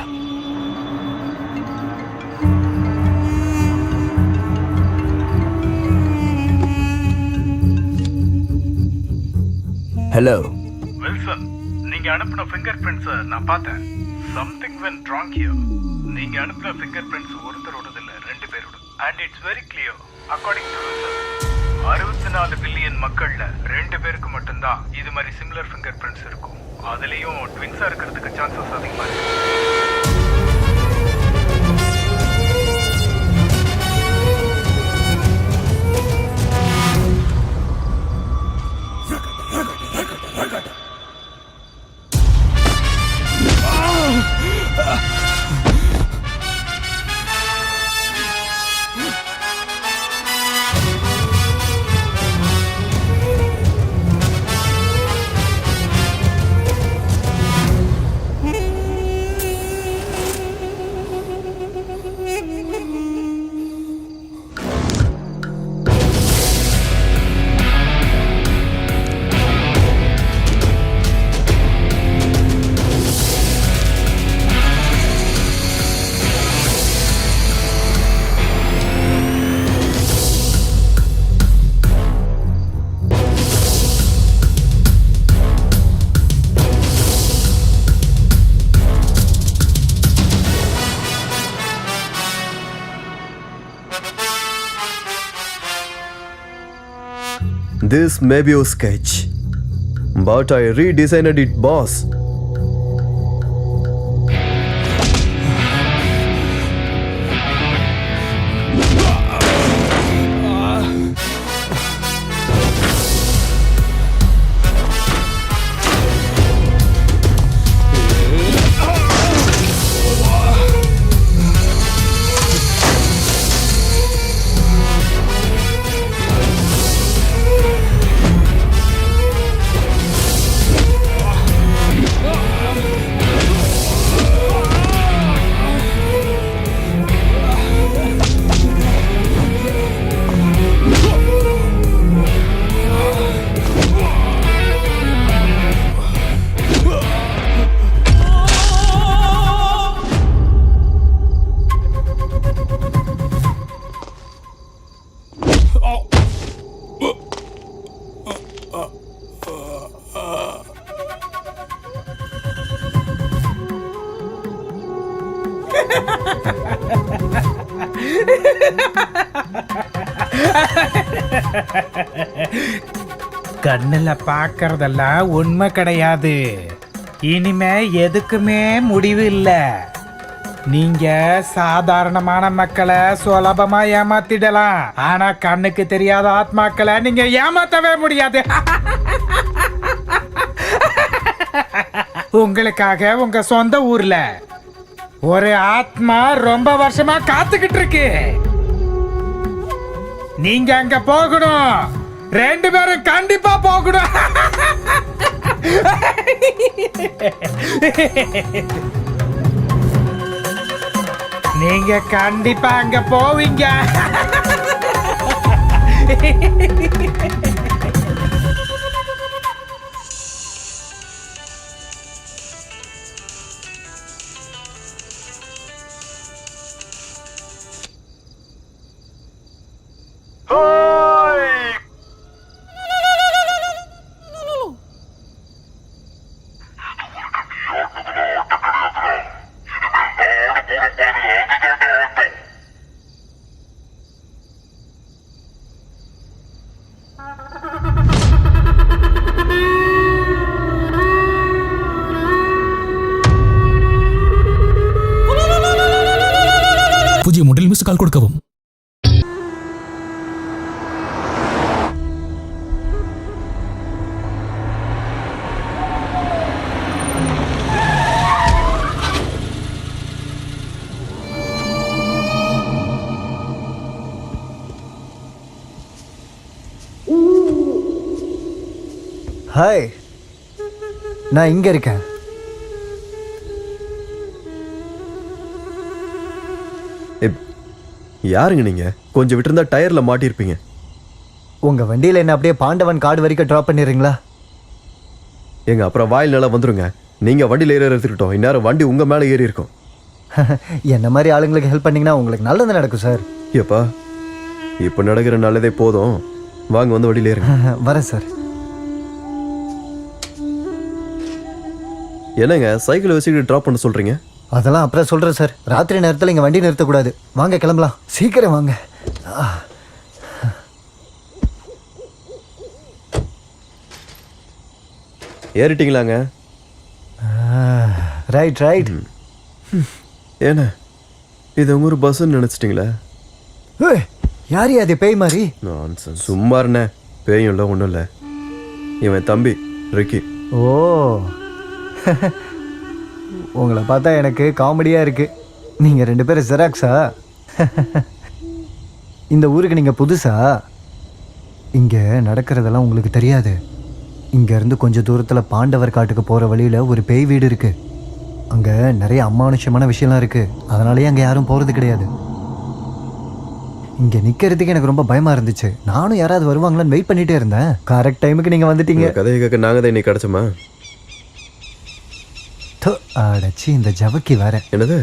Hello. Wilson, நீங்க அனுப்பின ஃபிங்கர் பிரிண்ட்ஸை நான் பார்த்தேன். Something went wrong here. நீங்க அனுப்பின ஃபிங்கர் பிரிண்ட்ஸ் ஒருத்தரோடது இல்ல, 2 பேரோட. And it's very clear. According to Wilson, 64 billion மக்கள்ல 2 பேருக்கு மட்டும்தான் இது மாதிரி சிமிலர் ஃபிங்கர் பிரிண்ட்ஸ் இருக்கும். அதுலயும் ட்வின்ஸா இருக்கிறதுக்கு சான்சஸ் அதிகமா இருக்கு. This may be your sketch, but I redesigned it, boss. கண்ணுல பாக்குறதெல்லாம் உண்மை கிடையாது. இனிமே எதுக்குமே முடிவு இல்ல. நீங்க சாதாரணமான மக்களை சுலபமா ஏமாத்திடலாம், ஆனா கண்ணுக்கு தெரியாத ஆத்மாக்களை நீங்க ஏமாத்தவே முடியாது. உங்களுக்காக உங்க சொந்த ஊர்ல ஒரு ஆத்மா ரொம்ப வருஷமா காத்துக்கிட்டு இருக்கு. நீங்க அங்க போகணும். 2 பேரும் கண்டிப்பா போகணும். நீங்க கண்டிப்பா அங்க போவீங்க. புதிய மாடல் மிஸ் கால் கொடுக்கவும். ஹாய், நான் இங்க இருக்கேன். யாருங்க நீங்க? கொஞ்சம் விட்டுருந்தா டயர்ல மாட்டிருப்பீங்க. உங்க வண்டியில என்ன அப்படியே பாண்டவன் காடு வரைக்கும் டிராப் பண்ணிடுறீங்களா? எங்க அப்புறம் வாயில் நல்லா வந்துருங்க. நீங்க வண்டியில ஏற எடுத்துக்கிட்டோம், இந்நேரம் வண்டி உங்க மேல ஏறி இருக்கும். என்ன மாதிரி ஆளுங்களுக்கு ஹெல்ப் பண்ணீங்கன்னா உங்களுக்கு நல்லது நடக்கும் சார். ஏப்பா, இப்ப நடக்கிற நல்லதே போதும். வாங்க வந்து வண்டியில ஏறுங்க. வரேன் சார். என்னங்க சைக்கிள் வச்சுக்கிட்டு ட்ராப் பண்ண சொல்றீங்க? அதெல்லாம் அப்புறம் சொல்கிறேன் சார். ராத்திரி நேரத்தில் இங்கே வண்டி நிறுத்தக்கூடாது. வாங்க கிளம்பலாம், சீக்கிரம் வாங்க. ஏறிட்டீங்களாங்க? Right right. ஏண்ணே, இது உங்க ஒரு பஸ்ன்னு நினச்சிட்டிங்களா? யார் அது பேய் மாதிரி? நான்சென்ஸ். சும்மா இருண்ணே, பேயும் இல்லை ஒன்றும் இல்லை. இவன் தம்பி ரிக்கி. ஓ, உங்களை பார்த்தா எனக்கு காமெடியாக இருக்குது. நீங்கள் 2 பேரும் ஜெராக்ஸா? இந்த ஊருக்கு நீங்கள் புதுசா? இங்கே நடக்கிறதெல்லாம் உங்களுக்கு தெரியாது. இங்கேருந்து கொஞ்சம் தூரத்தில் பாண்டவர் காட்டுக்கு போகிற வழியில் ஒரு பேய் வீடு இருக்குது. அங்கே நிறைய அமானுஷ்யமான விஷயம்லாம் இருக்குது. அதனாலேயே அங்கே யாரும் போகிறது கிடையாது. இங்கே நிற்கிறதுக்கு எனக்கு ரொம்ப பயமாக இருந்துச்சு. நானும் யாராவது வருவாங்களான்னு வெயிட் பண்ணிகிட்டே இருந்தேன். கரெக்ட் டைமுக்கு நீங்கள் வந்துட்டீங்க. கதையை கேட்க நாங்கள் தான் இன்னைக்கு கிடச்சோமா? அடச்சி, இந்த ஜவக்கி வேற. என்னது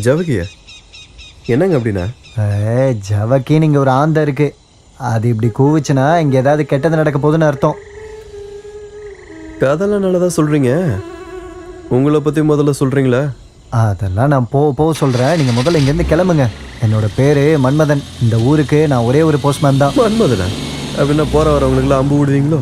ஜவக்கியா? என்னங்க அப்படின்னா? ஜவக்கின்னு இங்கே ஒரு ஆந்தை இருக்கு. அது இப்படி கூவிச்சுன்னா இங்கே ஏதாவது கெட்டது நடக்க போகுதுன்னு அர்த்தம். கதெல்லாம் நல்லதா சொல்றீங்க. உங்களை பற்றி முதல்ல சொல்றீங்களா? அதெல்லாம் நான் போக சொல்கிறேன். நீங்கள் முதல்ல இங்கேருந்து கிளம்புங்க. என்னோட பேர் மன்மதன். இந்த ஊருக்கு நான் ஒரே ஒரு போஸ்ட்மேன் தான். மன்மதனா? அப்படின்னா போகிற வரவங்களுக்குலாம் அம்பு விடுவீங்களோ?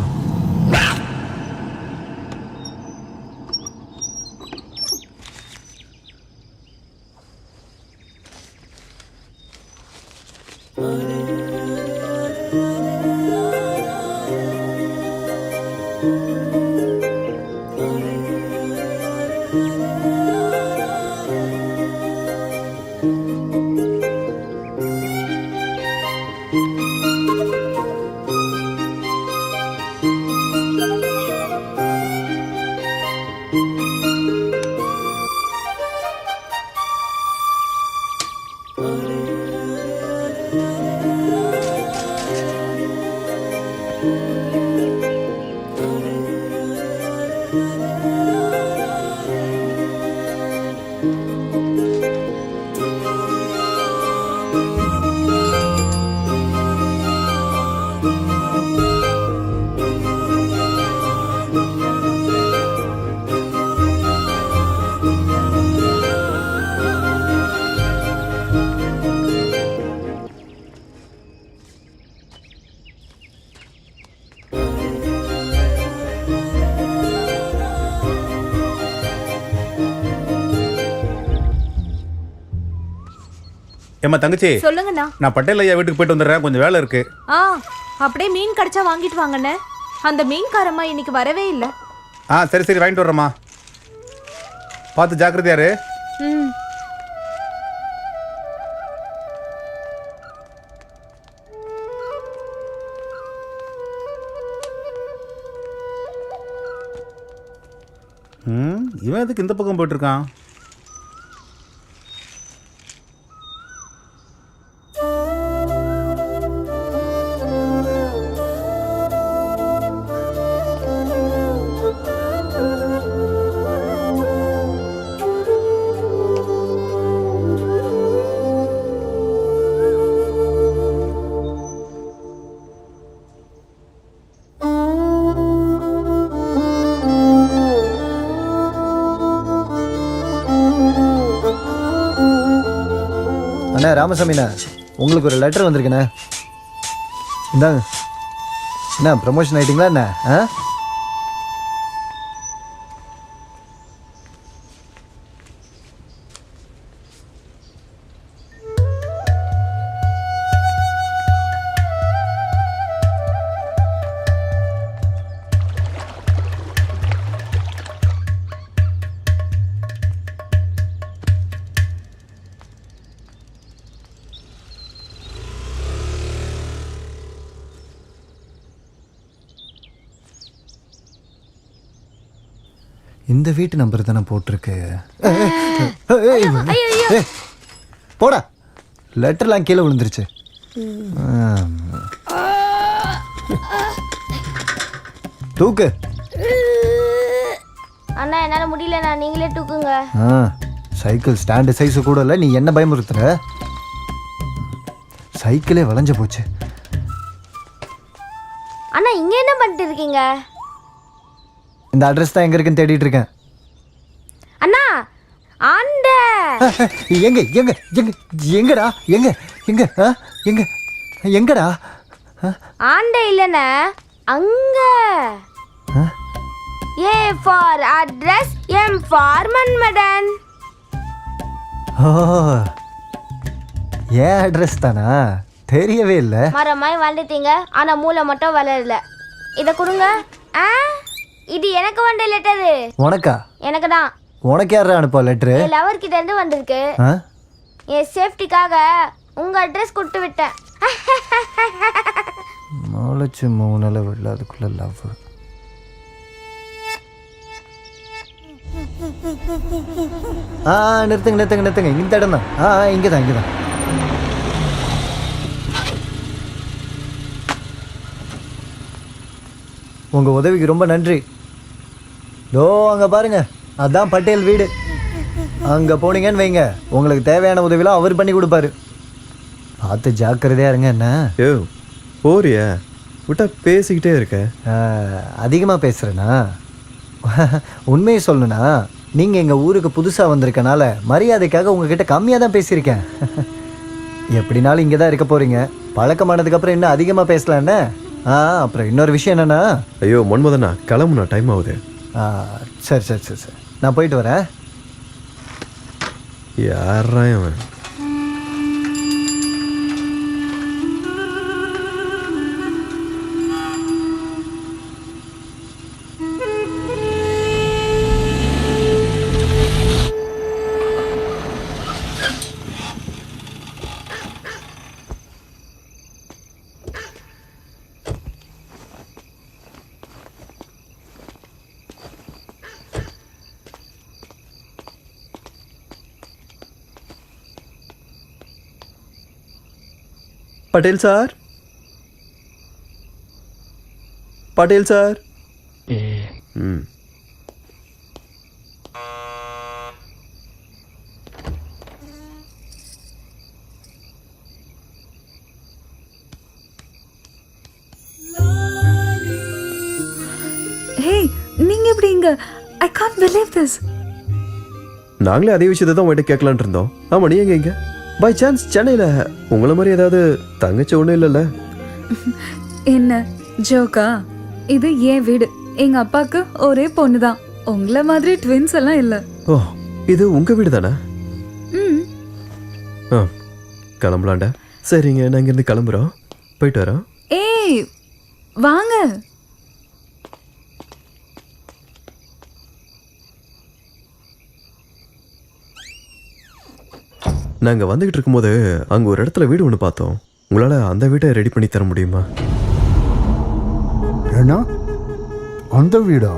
ஏம்மா தங்கச்சி, சொல்லுங்கண்ணா. நான் பட்டேல் ஐயா வீட்டுக்கு போயிட்டு வந்துடுறேன், கொஞ்சம் வேலை இருக்கு. ஆ, அப்படியே மீன் கிடைச்சா வாங்கிட்டு வாங்கண்ணே. அந்த மீன்காரம்மா இன்னைக்கு வரவே இல்லை. சரி சரி, வாங்கிட்டு வர்றேம்மா. பார்த்து ஜாக்கிரதையாரு. ம். இவன் எதுக்கு இந்த பக்கம் போயிட்டு இருக்கான்? அண்ணா ராமசாமிண்ணா, உங்களுக்கு ஒரு லெட்டர் வந்திருக்குண்ணே. இந்தாங்க. என்ன ப்ரமோஷன் ஆகிட்டீங்களா என்ன? இந்த வீட்டு நம்பர் தானே போட்டிருக்கு. போடா, லெட்டர்லாம் கீழே விழுந்துருச்சு. தூக்கு. அண்ணா என்னால முடியல, நீங்களே தூக்குங்க. சைக்கிள் ஸ்டாண்டு சைஸு கூட இல்லை, நீ என்ன பயமுறுத்துற? சைக்கிளே வளைஞ்சு போச்சு. அண்ணா இங்க என்ன பண்ணிட்டு இருக்கீங்க? இந்த அட்ரஸ் தான் எங்க இருக்குன்னு தேடிட்டு இருக்கேன். அண்ணா ஆண்ட எங்க எங்க எங்க எங்கடா? எங்க எங்க எங்க எங்கடா? ஆண்ட இல்லைண்ணே, அங்க. A for address, M for Manmadhan. ஓ, ஏன் அட்ரஸ் தானா? தெரியவே இல்லை. மரமாய் வாழ்ந்துட்டீங்க, ஆனா மூளை மட்டும் வளரல. இத கொடுங்க. இது எனக்கு வந்த லெட்டரு. உனக்கா? எனக்கு தான். உனக்கு யாரா அனுப்பா லெட்டரு? என் லவர் கிட்ட இருந்து வந்திருக்கு. என் சேஃப்டிக்காக உங்க அட்ரஸ் கொடுத்து விட்டேன். நாளைச்சு 3 அளவு இல்லை, அதுக்குள்ள லவ். நிறுத்துங்க நிறுத்துங்க நிறுத்துங்க, இந்த இடம் தான். இங்கே தான் இங்கே தான். உங்கள் உதவிக்கு ரொம்ப நன்றி. அங்கே பாருங்க, அதான் பட்டேல் வீடு. அங்கே போனீங்கன்னு வைங்க, உங்களுக்கு தேவையான உதவிலாம் அவர் பண்ணி கொடுப்பாரு. பார்த்து ஜாக்கிரதையா இருங்க. என்ன போறிய விட்டா பேசிக்கிட்டே இருக்க? அதிகமாக பேசுகிறேண்ணா. உண்மையை சொல்லணும்னா, நீங்கள் எங்கள் ஊருக்கு புதுசாக வந்திருக்கனால மரியாதைக்காக உங்ககிட்ட கம்மியாக தான் பேசியிருக்கேன். எப்படினாலும் இங்கே தான் இருக்க போகிறீங்க. பழக்கமானதுக்கப்புறம் இன்னும் அதிகமாக பேசலான்னு. அப்புறம் இன்னொரு விஷயம் என்னென்னா, ஐயோ மன்மதண்ணா, கிளம்புண்ணா, டைம் ஆகுது. சரி சரி சரி சரி, நான் போயிட்டு வரேன். யாரா அவன்? Patel sir, Patel sir. Hey, நீங்க எப்படி இங்க? I can't believe this. நாங்களே அதே விஷயத்தை தான் உங்கள்கிட்ட கேட்கலான் இருந்தோம். ஆமா, நீ எங்க? பை சான்ஸ் சென்னையில் உங்களை மாதிரி ஏதாவது தங்கச்சி ஒன்றும் இல்லைல்ல? என்ன ஜோக்கா? இது என் வீடு. எங்க அப்பாவுக்கு ஒரே பொண்ணு தான். உங்களை மாதிரி ட்வின்ஸ் எல்லாம் இல்லை. ஓ, இது உங்க வீடு தானே? கிளம்பலாண்டா. சரிங்க, நாங்கள் இருந்து கிளம்புறோம். போயிட்டு வரோம். ஏய் வாங்க. நாங்கள் வந்துக்கிட்டு இருக்கும்போது அங்கே ஒரு இடத்துல வீடு ஒன்று பார்த்தோம். உங்களால் அந்த வீட்டை ரெடி பண்ணி தர முடியுமா? ஏன்னா அந்த வீடா?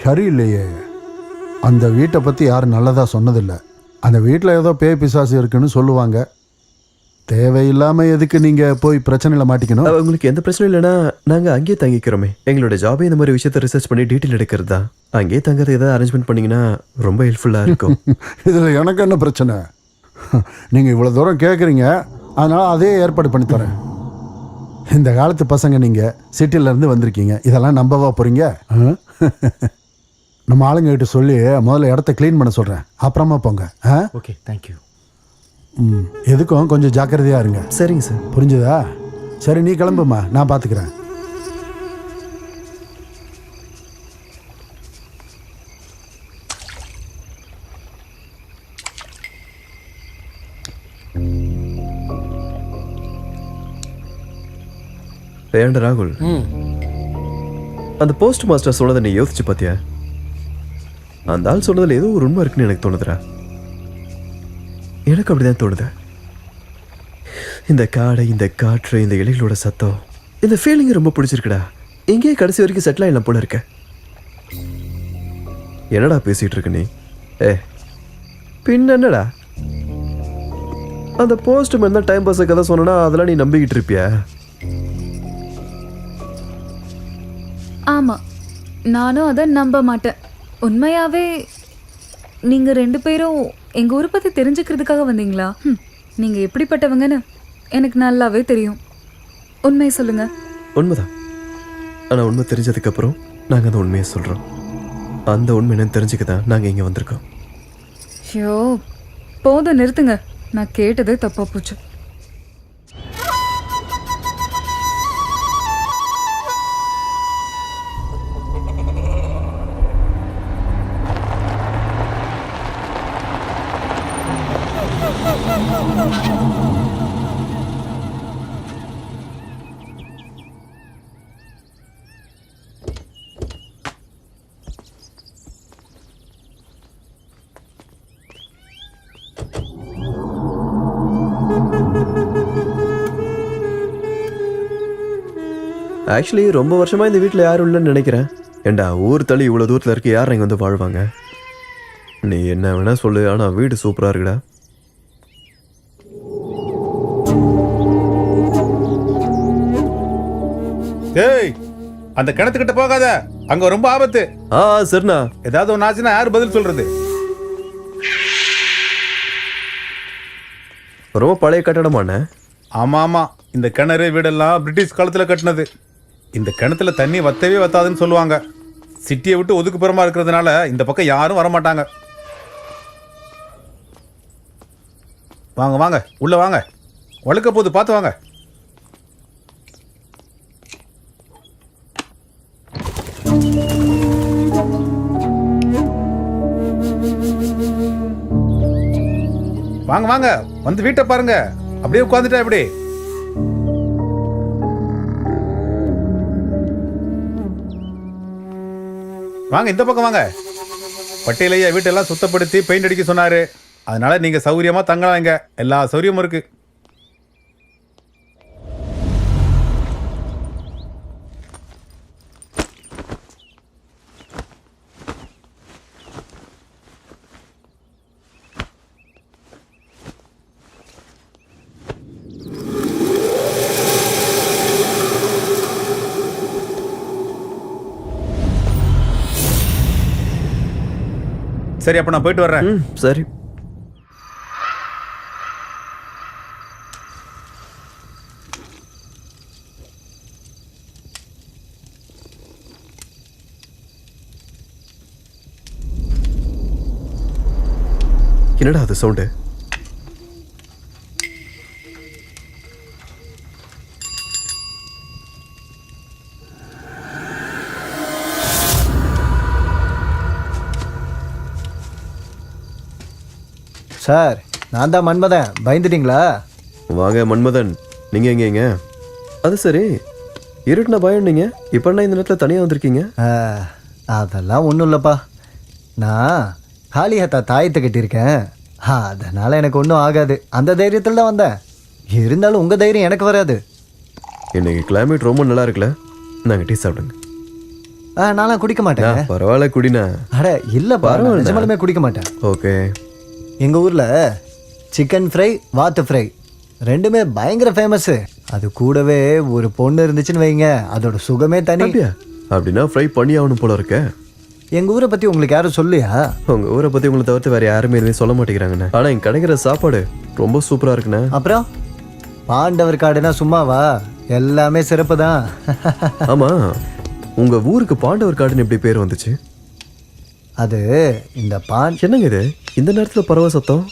சரியில்லையே. அந்த வீட்டை பற்றி யாரும் நல்லதாக சொன்னதில்லை. அந்த வீட்டில் ஏதோ பேய் பிசாசு இருக்குன்னு சொல்லுவாங்க. தேவையில்லாமல் எதுக்கு நீங்கள் போய் பிரச்சனையில் மாட்டிக்கணும்? உங்களுக்கு எந்த பிரச்சனையும் இல்லைன்னா நாங்கள் அங்கேயே தங்கிக்கிறோமே. எங்களோட ஜாபே இந்த மாதிரி விஷயத்தை ரிசர்ச் பண்ணி டீட்டெயில் எடுக்கிறது தான். அங்கேயே தங்கறது ஏதாவது அரேஞ்ச்மெண்ட் பண்ணிங்கன்னா ரொம்ப ஹெல்ப்ஃபுல்லாக இருக்கும். இதில் எனக்கு என்ன பிரச்சனை? நீங்கள் இவ்வளோ தூரம் கேட்குறீங்க, அதனால் அதே ஏற்பாடு பண்ணி தரேன். இந்த காலத்து பசங்க நீங்கள் சிட்டிலேருந்து வந்திருக்கீங்க, இதெல்லாம் நம்பவா போகிறீங்க? நம்ம ஆளுங்ககிட்ட சொல்லி முதல்ல இடத்த க்ளீன் பண்ண சொல்கிறேன், அப்புறமா போங்க. Okay, thank you. எதுக்கும் கொஞ்சம் ஜாக்கிரதையாக இருங்க. சரிங்க சார். புரிஞ்சுதா? சரி, நீ கிளம்புமா, நான் பார்த்துக்கிறேன். ஏன்டா ராகுல், அந்த போஸ்ட் மாஸ்டர் சொன்னதை நீ யோசிச்சு பார்த்தியா? அந்த ஆள் சொன்னதில் ஏதோ ஒரு உண்மை இருக்குன்னு எனக்கு தோணுதுடா. எனக்கு அப்படிதான் தோணுது. இந்த காடை, இந்த காற்று, இந்த இலைகளோட சத்தம், இந்த ஃபீலிங் ரொம்ப பிடிச்சிருக்குடா. எங்கேயே கடைசி வரைக்கும் செட்டில் ஆயிடலாம் போல இருக்க. என்னடா பேசிட்டு இருக்க நீ? பின்ன என்னடா, அந்த போஸ்ட் மேன் தான் டைம் பாஸ் கதை சொன்னா அதெல்லாம் நீ நம்பிக்கிட்டு இருப்பியா? ஆமாம், நானும் அதை நம்ப மாட்டேன். உண்மையாகவே நீங்கள் 2 பேரும் எங்கள் ஊரை பற்றி தெரிஞ்சுக்கிறதுக்காக வந்தீங்களா? நீங்கள் எப்படிப்பட்டவங்கன்னு எனக்கு நல்லாவே தெரியும். உண்மையை சொல்லுங்கள். உண்மைதான். ஆனால் உண்மை தெரிஞ்சதுக்கப்புறம் நாங்கள் அந்த உண்மையை சொல்கிறோம். அந்த உண்மை என்னன்னு தெரிஞ்சுக்க தான் நாங்கள் இங்கே வந்திருக்கோம். ஐயோ போதும், நிறுத்துங்க. நான் கேட்டதே தப்பாக போச்சு. ஆக்சுவலி ரொம்ப வருஷமாக இந்த வீட்டில் யாரும் இல்லைன்னு நினைக்கிறேன். ஏண்டா, ஊர் தள்ளி இவ்வளோ தூரத்தில் இருக்க யார் இங்கே வந்து வாழ்வாங்க? நீ என்ன வேணா சொல்லு, ஆனால் வீடு சூப்பராக இருக்குடா. ஏய், அந்த கிணத்துக்கிட்ட போகாத, அங்க ரொம்ப ஆபத்து. சரிண்ணா. ஏதாவது ஒன்று ஆச்சுன்னா யார் பதில் சொல்றது? ரொம்ப பழைய கட்டடமாண்ணே. ஆமா ஆமா, இந்த கிணறு வீடெல்லாம் பிரிட்டிஷ் காலத்துல கட்டினது. இந்த கிணத்துல தண்ணி வத்தவே வத்தாதுன்னு சொல்லுவாங்க. சிட்டியை விட்டு ஒதுக்குப்புறமா இருக்கிறதுனால இந்த பக்கம் யாரும் வரமாட்டாங்க. வாங்க வாங்க, உள்ள வாங்க. வழுக்க போது பார்த்து வாங்க. வாங்க வாங்க, வந்து வீட்டை பாருங்க. அப்படியே உட்காந்துட்டா எப்படி? வாங்க, இந்த பக்கம் வாங்க. பட்டியலையா வீட்டெல்லாம் சுத்தப்படுத்தி பெயிண்ட் அடிக்க சொன்னாரு. அதனால நீங்க சௌரியமா தங்கலாம். இங்க எல்லா சௌரியமும் இருக்கு. சரி, அப்ப நான் போயிட்டு வர்றேன். சரி. என்னடா அது சவுண்டு? சார், நான் தான் மன்மதன். பயந்துட்டீங்களா? வாங்க மன்மதன், நீங்கள் எங்கேங்க? அது சரி, இருட்டுன பயம் நீங்கள் இப்போ என்ன இந்த நேரத்தில் தனியாக வந்திருக்கீங்க? அதெல்லாம் ஒன்றும் இல்லைப்பா. நான் காளியத்தா தாயத்தை கட்டியிருக்கேன். அதனால் எனக்கு ஒன்றும் ஆகாது. அந்த தைரியத்தில் தான் வந்தேன். இருந்தாலும் உங்கள் தைரியம் எனக்கு வராது. இன்னைக்கு கிளைமேட் ரொம்ப நல்லா இருக்குல்ல, நாங்கள் டீ சாப்பிடுங்க. நான்லாம் குடிக்க மாட்டேன். பரவாயில்ல குடிண்ணா. அட இல்லைப்பா, நிஜமாலுமே குடிக்க மாட்டேன். ஓகே. எங்கள் ஊரில் சிக்கன் ஃப்ரை, வாத்து ஃப்ரை ரெண்டுமே பயங்கர ஃபேமஸ்ஸு. அது கூடவே ஒரு பொண்ணு இருந்துச்சுன்னு வைங்க, அதோட சுகமே தனி. அப்படின்னா ஃப்ரை பண்ணி ஆகணும் போல இருக்க. எங்கள் ஊரை பற்றி உங்களுக்கு யாரும் சொல்லியா? உங்கள் ஊரை பற்றி உங்களை தவிர்த்து வேறு யாருமே எதுவுமே சொல்ல மாட்டேங்கிறாங்கண்ணே. ஆனால் இங்கே கிடைக்கிற சாப்பாடு ரொம்ப சூப்பராக இருக்குண்ணே. அப்புறம் பாண்டவர் காடுனா சும்மாவா? எல்லாமே சிறப்பு தான். ஆமாம், உங்கள் ஊருக்கு பாண்டவர் காடுன்னு எப்படி பேர் வந்துச்சு? அது இந்த என்னங்க இது இந்த நேரத்தில் பறவை சத்தம்?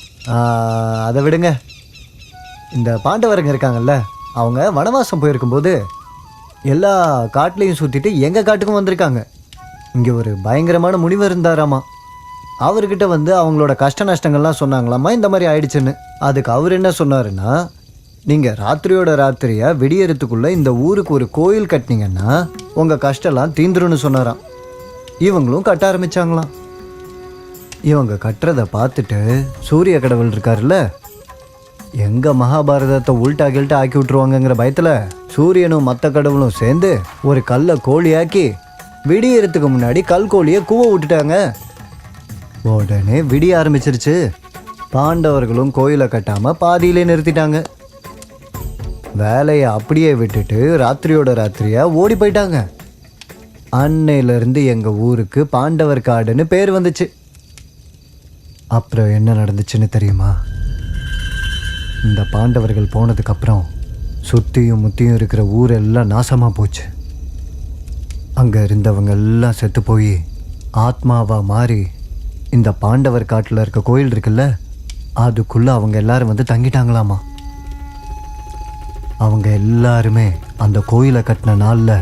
அதை விடுங்க. இந்த பாண்டவருங்க இருக்காங்கல்ல, அவங்க வனவாசம் போயிருக்கும்போது எல்லா காட்டுலையும் சுற்றிட்டு எங்கள் காட்டுக்கும் வந்திருக்காங்க. இங்கே ஒரு பயங்கரமான முனிவர் இருந்தாராமா. அவர்கிட்ட வந்து அவங்களோட கஷ்ட நஷ்டங்கள்லாம் சொன்னாங்களாமா, இந்த மாதிரி ஆயிடுச்சுன்னு. அதுக்கு அவர் என்ன சொன்னாருன்னா, நீங்கள் ராத்திரியோட ராத்திரியாக விடியறதுக்குள்ளே இந்த ஊருக்கு ஒரு கோயில் கட்டினீங்கன்னா உங்கள் கஷ்டம்லாம் தீந்துருன்னு சொன்னாராம். இவங்களும் கட்ட ஆரம்பித்தாங்களாம். இவங்க கட்டுறதை பார்த்துட்டு சூரிய கடவுள் இருக்காருல்ல, எங்கள் மகாபாரதத்தை உள்டா கில்ட்டா ஆக்கி விட்ருவாங்கங்கிற பயத்தில் சூரியனும் மற்ற கடவுளும் சேர்ந்து ஒரு கல்லை கோழியாக்கி விடியறதுக்கு முன்னாடி கல் கோழியை கூவ விட்டுட்டாங்க. உடனே விடிய ஆரம்பிச்சிருச்சு. பாண்டவர்களும் கோயிலை கட்டாமல் பாதியிலே நிறுத்திட்டாங்க. வேலையை அப்படியே விட்டுட்டு ராத்திரியோட ராத்திரியாக ஓடி போயிட்டாங்க. அன்னையிலேருந்து எங்கள் ஊருக்கு பாண்டவர் காடுன்னு பேர் வந்துச்சு. அப்புறம் என்ன நடந்துச்சுன்னு தெரியுமா? இந்த பாண்டவர்கள் போனதுக்கப்புறம் சுற்றியும் முத்தியும் இருக்கிற ஊரெல்லாம் நாசமாக போச்சு. அங்கே இருந்தவங்க எல்லாம் செத்து போய் ஆத்மாவாக மாறி இந்த பாண்டவர் காட்டில் இருக்க கோயில் இருக்குல்ல, அதுக்குள்ளே அவங்க எல்லாரும் வந்து தங்கிட்டாங்களாமா. அவங்க எல்லாருமே அந்த கோயிலை கட்டின நாளில்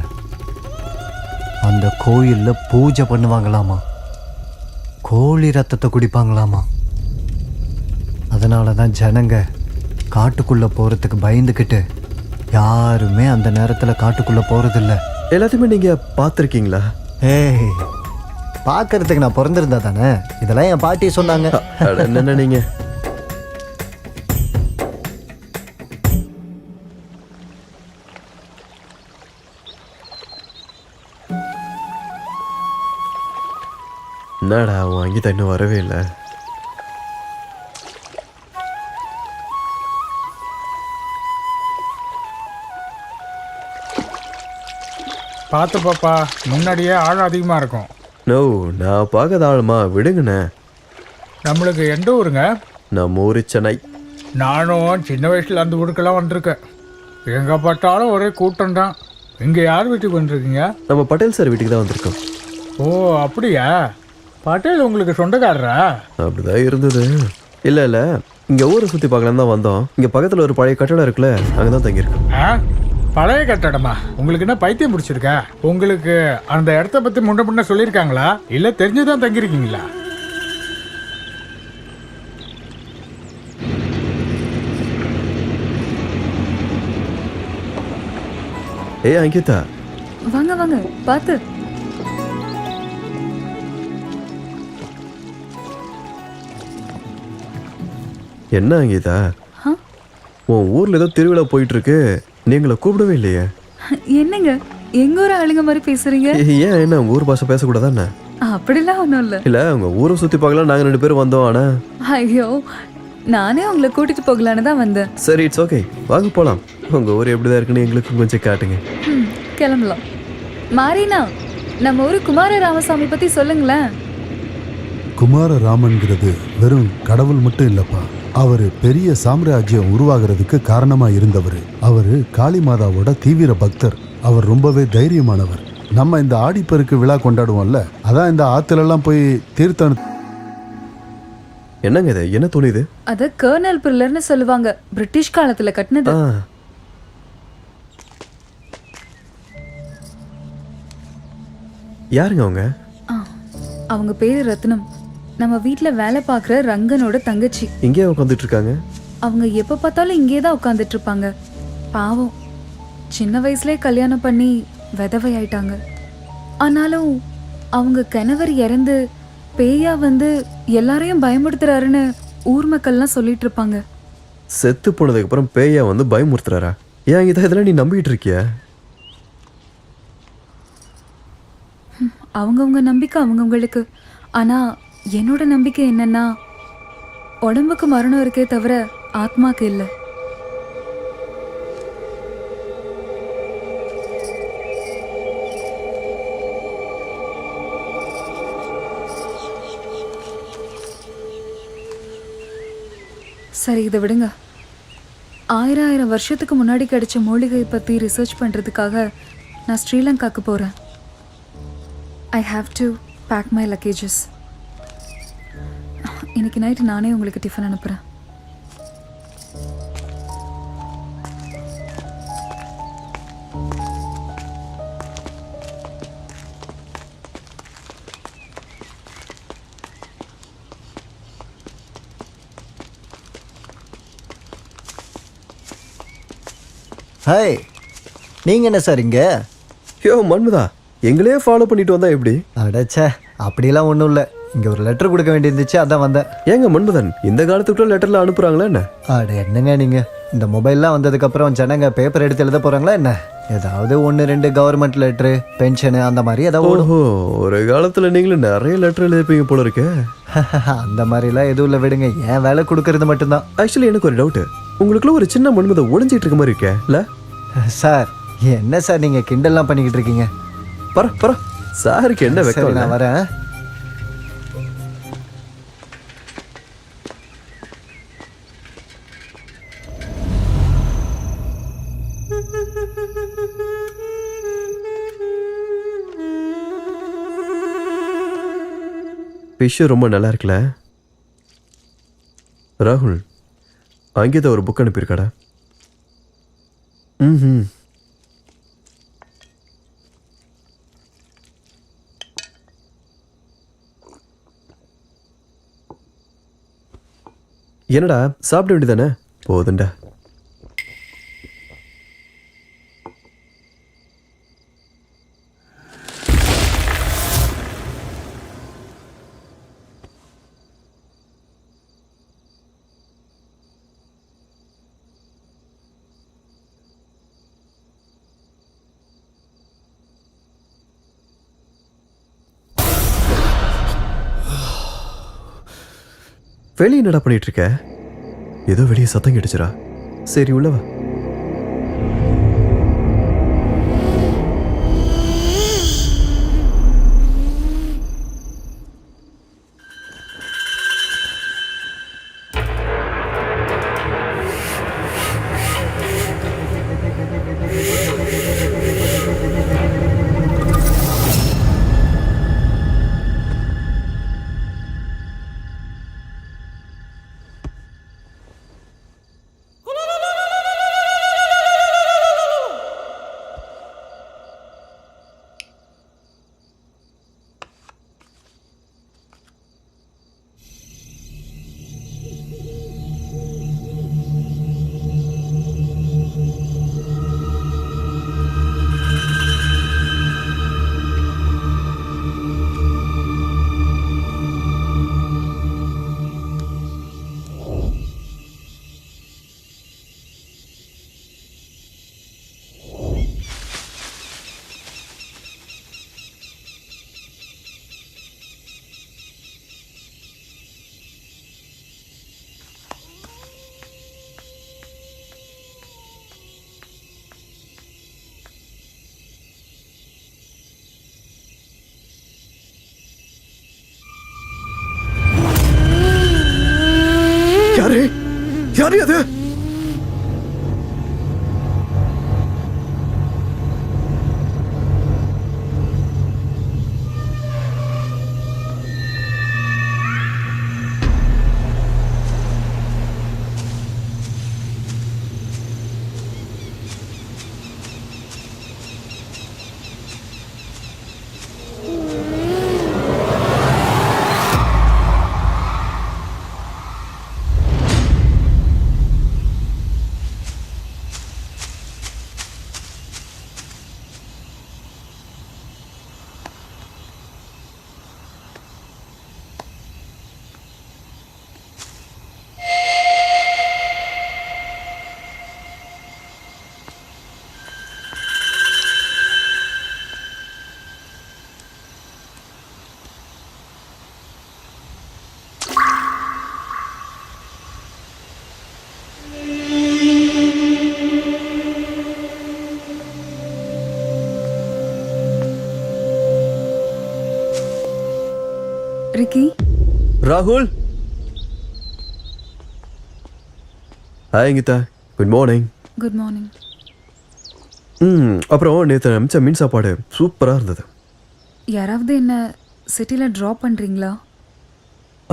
அந்த கோயிலில் பூஜை பண்ணுவாங்களாமா, கோழி ரத்தத்தை குடிப்பாங்களாமா. அதனால தான் ஜனங்க காட்டுக்குள்ளே போகிறதுக்கு பயந்துக்கிட்டு யாருமே அந்த நேரத்தில் காட்டுக்குள்ளே போகிறதில்ல. எல்லாத்தையுமே நீங்கள் பார்த்துருக்கீங்களா? ஏய், பார்க்கறதுக்கு நான் பிறந்திருந்தா தானே இதெல்லாம் என் பாட்டி சொன்னாங்க. என்ன நீங்கள் என்னடா வாங்கி இன்னும் வரவே இல்லை? பார்த்து பாப்பா, முன்னாடியே ஆழம் அதிகமாக இருக்கும். நோ, நான் பார்க்காத ஆளுமா, விடுங்கண்ணே. நம்மளுக்கு எந்த ஊருங்க? நம்ம ஊர் சென்னை. நானும் சின்ன வயசில் அந்த ஊருக்கெல்லாம் வந்திருக்கேன். எங்கே பார்த்தாலும் ஒரே கூட்டம் தான். இங்கே யார் வீட்டுக்கு வந்துருக்கீங்க? நம்ம பட்டேல் சார் வீட்டுக்கு தான் வந்திருக்கோம். ஓ அப்படியா? பட்டேல் உங்களுக்கு சொந்தக்காரரா? அப்படிதான் இருந்தது. இல்லை இல்லை, இங்கே ஊரை சுற்றி பார்க்கலாம் தான் வந்தோம். இங்கே பக்கத்தில் ஒரு பழைய கட்டடம் இருக்குல்ல, அங்கே தான் தங்கியிருக்கோம். பழைய கட்டடமா? உங்களுக்கு என்ன பைத்தியம் பிடிச்சிருக்கா? உங்களுக்கு அந்த இடத்த பற்றி முன்ன சொல்லியிருக்காங்களா, இல்லை தெரிஞ்சுதான் தங்கியிருக்கீங்களா? ஏய் அங்கிதா, வாங்க வாங்க, பார்த்து. என்ன அங்கிதா, உன் ஊர்ல ஏதோ திருவிழா போயிட்டு இருக்கு, நீங்கள கூப்பிடவே இல்லையே? என்னங்க எங்க ஊர் ஆளுங்க மாதிரி பேசுறீங்க? ஏன், என்ன உங்க ஊர் பாஷை பேசக்கூடாதானே? அப்படிலாம் ஒன்றும் இல்லை. இல்லை, உங்க ஊரை சுற்றி பார்க்கலாம் நாங்கள் 2 பேரும் வந்தோம். ஆனா ஐயோ, நானே உங்களை கூட்டிட்டு போகலான்னு தான் வந்தேன். சரி, இட்ஸ் ஓகே, வாங்க போகலாம். உங்கள் ஊர் எப்படிதான் இருக்குன்னு எங்களுக்கு கொஞ்சம் காட்டுங்க. கிளம்பலாம். மாரினா, நம்ம ஊர் குமார ராமசாமி பற்றி சொல்லுங்களேன். குமாரராமன்கிறது வெறும் கடவுள் மட்டும் இல்லப்பா, அவர் பெரிய சாம்ராஜ்யம் உருவாகிறதுக்கு காரணமா இருந்தவர். அவர் காளி மாதாவோட தீவிர பக்தர். அவர் ரொம்பவே தைரியமானவர். நம்ம இந்த ஆடிப்பெருக்கு விழா கொண்டாடுவோம்ல, அதான் இந்த ஆத்துல போய் தீர்த்தம். என்னங்க இது, என்ன தோணுது? அது கர்னல் பில்லர்னு சொல்லுவாங்க, பிரிட்டிஷ் காலத்துல கட்டினது. யாருங்க அவங்க? அவங்க பேரு ரத்னம். நம்ம வீட்டில் வேலை பார்க்குற ரங்கனோட தங்கச்சி. இங்கே உட்காந்துட்டு இருக்காங்க. அவங்க எப்போ பார்த்தாலும் இங்கே தான் உட்காந்துட்டு இருப்பாங்க. பாவம், சின்ன வயசுலேயே கல்யாணம் பண்ணி விதவை ஆயிட்டாங்க. ஆனாலும் அவங்க கணவர் இறந்து பேயா வந்து எல்லாரையும் பயமுறுத்துறாருன்னு ஊர் மக்கள்லாம் சொல்லிட்டு இருப்பாங்க. செத்து போனதுக்கு அப்புறம் பேயா வந்து பயமுறுத்துறாரா? ஏன் இதெல்லாம் நீ நம்பிக்கிட்டு இருக்கிய? அவங்கவுங்க நம்பிக்கை அவங்கவுங்களுக்கு. ஆனால் என்னோட நம்பிக்கை என்னன்னா, உடம்புக்கு மரணம் இருக்கே தவிர ஆத்மாக்கு இல்லை. சரி, இதை விடுங்க. 1000 வருஷத்துக்கு முன்னாடி கிடைச்ச மூலிகை பற்றி ரிசர்ச் பண்ணுறதுக்காக நான் ஸ்ரீலங்காவுக்கு போகிறேன். I have to pack my luggages. இன்னைக்கு நைட்டு நானே உங்களுக்கு டிஃபன் அனுப்புகிறேன். ஹாய், நீங்கள் என்ன சார் இங்கே? யோ மன்மதா, எங்களையே ஃபாலோ பண்ணிட்டு வந்தா எப்படி? அடச்சே, அப்படிலாம் ஒன்றும் இல்லை. இங்கே ஒரு லெட்டர் கொடுக்க வேண்டியிருந்துச்சு, அதான் வந்தேன். ஏங்க மன்மதன், இந்த காலத்துக்குள்ள லெட்டர்லாம் அனுப்புகிறாங்களா என்ன? அட என்னங்க நீங்கள், இந்த மொபைல்லாம் வந்ததுக்கப்புறம் ஜனங்க பேப்பர் எடுத்து எழுத போகிறாங்களா என்ன? ஏதாவது 1-2 கவர்மெண்ட் லெட்ரு, பென்ஷனு அந்த மாதிரி ஏதாவது. ஓஹோ, ஒரு காலத்தில் நீங்களும் நிறைய லெட்டர் எழுதிப்பீங்க போல இருக்கு. அந்த மாதிரிலாம் எதுவும் இல்லை, விடுங்க. ஏன் வேலை கொடுக்கறது மட்டும்தான். ஆக்சுவலி எனக்கு ஒரு டவுட்டு, உங்களுக்குள்ள ஒரு சின்ன மன்மதை ஒளிஞ்சிட்டு இருக்க மாதிரி இருக்கே இல்ல சார்? என்ன சார் நீங்கள் கிண்டல்லாம் பண்ணிக்கிட்டு இருக்கீங்க? பர சாருக்கு என்ன சரி, வைக்க? நான் வரேன். ஃபிஷ்ஷு ரொம்ப நல்லா இருக்குல்ல ராகுல்? அங்கேதான் ஒரு புக் அனுப்பியிருக்காடா. ம் என்னடா சாப்பிட வேண்டியதானே? போதுண்டா. வெளியே என்னடா பண்ணிட்டு இருக்க? ஏதோ வெளியே சத்தம் கிடைச்சுரா. சரி உள்ளவா. யாரு யாரு அது? ரிக்கி. ராகுல். Hi Geetha, good morning. Good morning. அப்புறம் நேற்று அமிச்ச மீன் சாப்பாடு சூப்பராக இருந்தது. யாராவது என்ன சிட்டியில் ட்ராப் பண்ணுறீங்களா?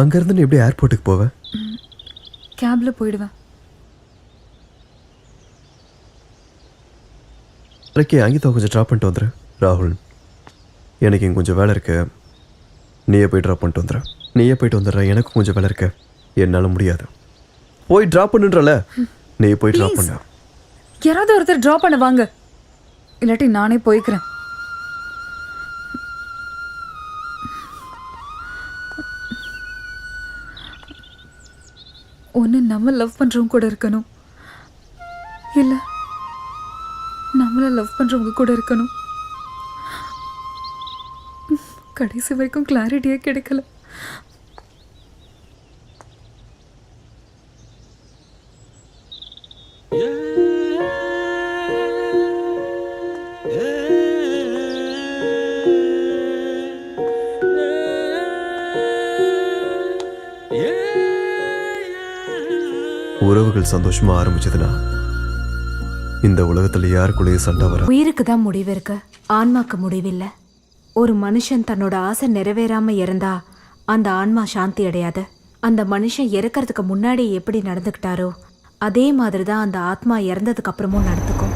அங்கேருந்து நீ எப்படி ஏர்போர்ட்டுக்கு போவேன்? கேபில் போயிடுவேன். ரிக்கி, அங்கிதா கொஞ்சம் ட்ராப் பண்ணிட்டு வந்துடு. ராகுல், எனக்கு இங்கே கொஞ்சம் வேலை இருக்கு, நீயே போய் ட்ராப் பண்ணிட்டு வந்துடுற. நீயே போயிட்டு வந்துடுற, எனக்கு கொஞ்சம் வேலை இருக்கு, என்னால் முடியாது. போய் ட்ராப் பண்ணுன்றல, நீ போய் ட்ராப் பண்ண. யாராவது ஒருத்தர் ட்ராப் பண்ண வாங்க, இல்லாட்டி நானே போய்க்கிறேன். ஒன்று நம்ம லவ் பண்ணுறவங்க கூட இருக்கணும், இல்லை நம்மளை லவ் பண்ணுறவங்க கூட இருக்கணும். கடைசி வரைக்கும் கிளாரிட்டியே கிடைக்கல. உறவுகள் சந்தோஷமா ஆரம்பிச்சதுன்னா இந்த உலகத்துல யாருக்குள்ளேயே சண்டை வர. உயிருக்கு தான் முடிவு இருக்கு, ஆன்மாக்கு முடிவில்லை. ஒரு மனுஷன் தன்னோட ஆசை நிறைவேறாம இறந்தா அந்த ஆன்மா சாந்தி அடையாது. அந்த மனுஷன் இறக்கிறதுக்கு முன்னாடி எப்படி நடந்துக்கிட்டாரோ அதே மாதிரி தான் அந்த ஆத்மா இறந்ததுக்கு அப்புறமும் நடந்துக்கும்.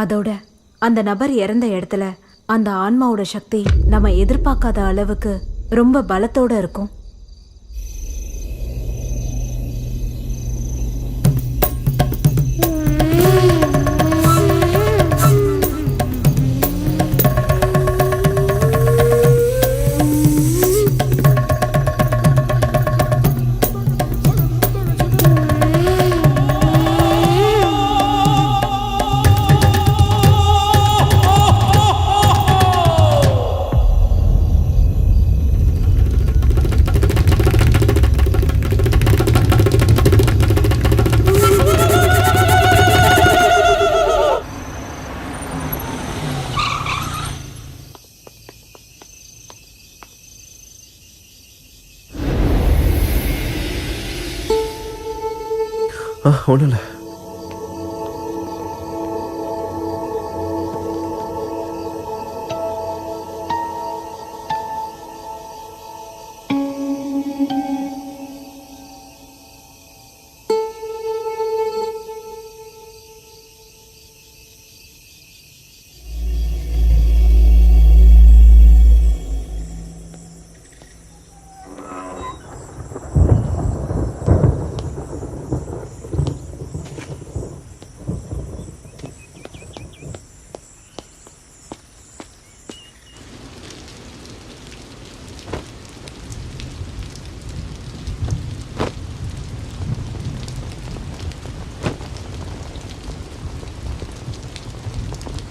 அதோட அந்த நபர் இறந்த இடத்துல அந்த ஆன்மாவோட சக்தி நம்ம எதிர்பார்க்காத அளவுக்கு ரொம்ப பலத்தோட இருக்கும். ஒன்றும் இல்லை.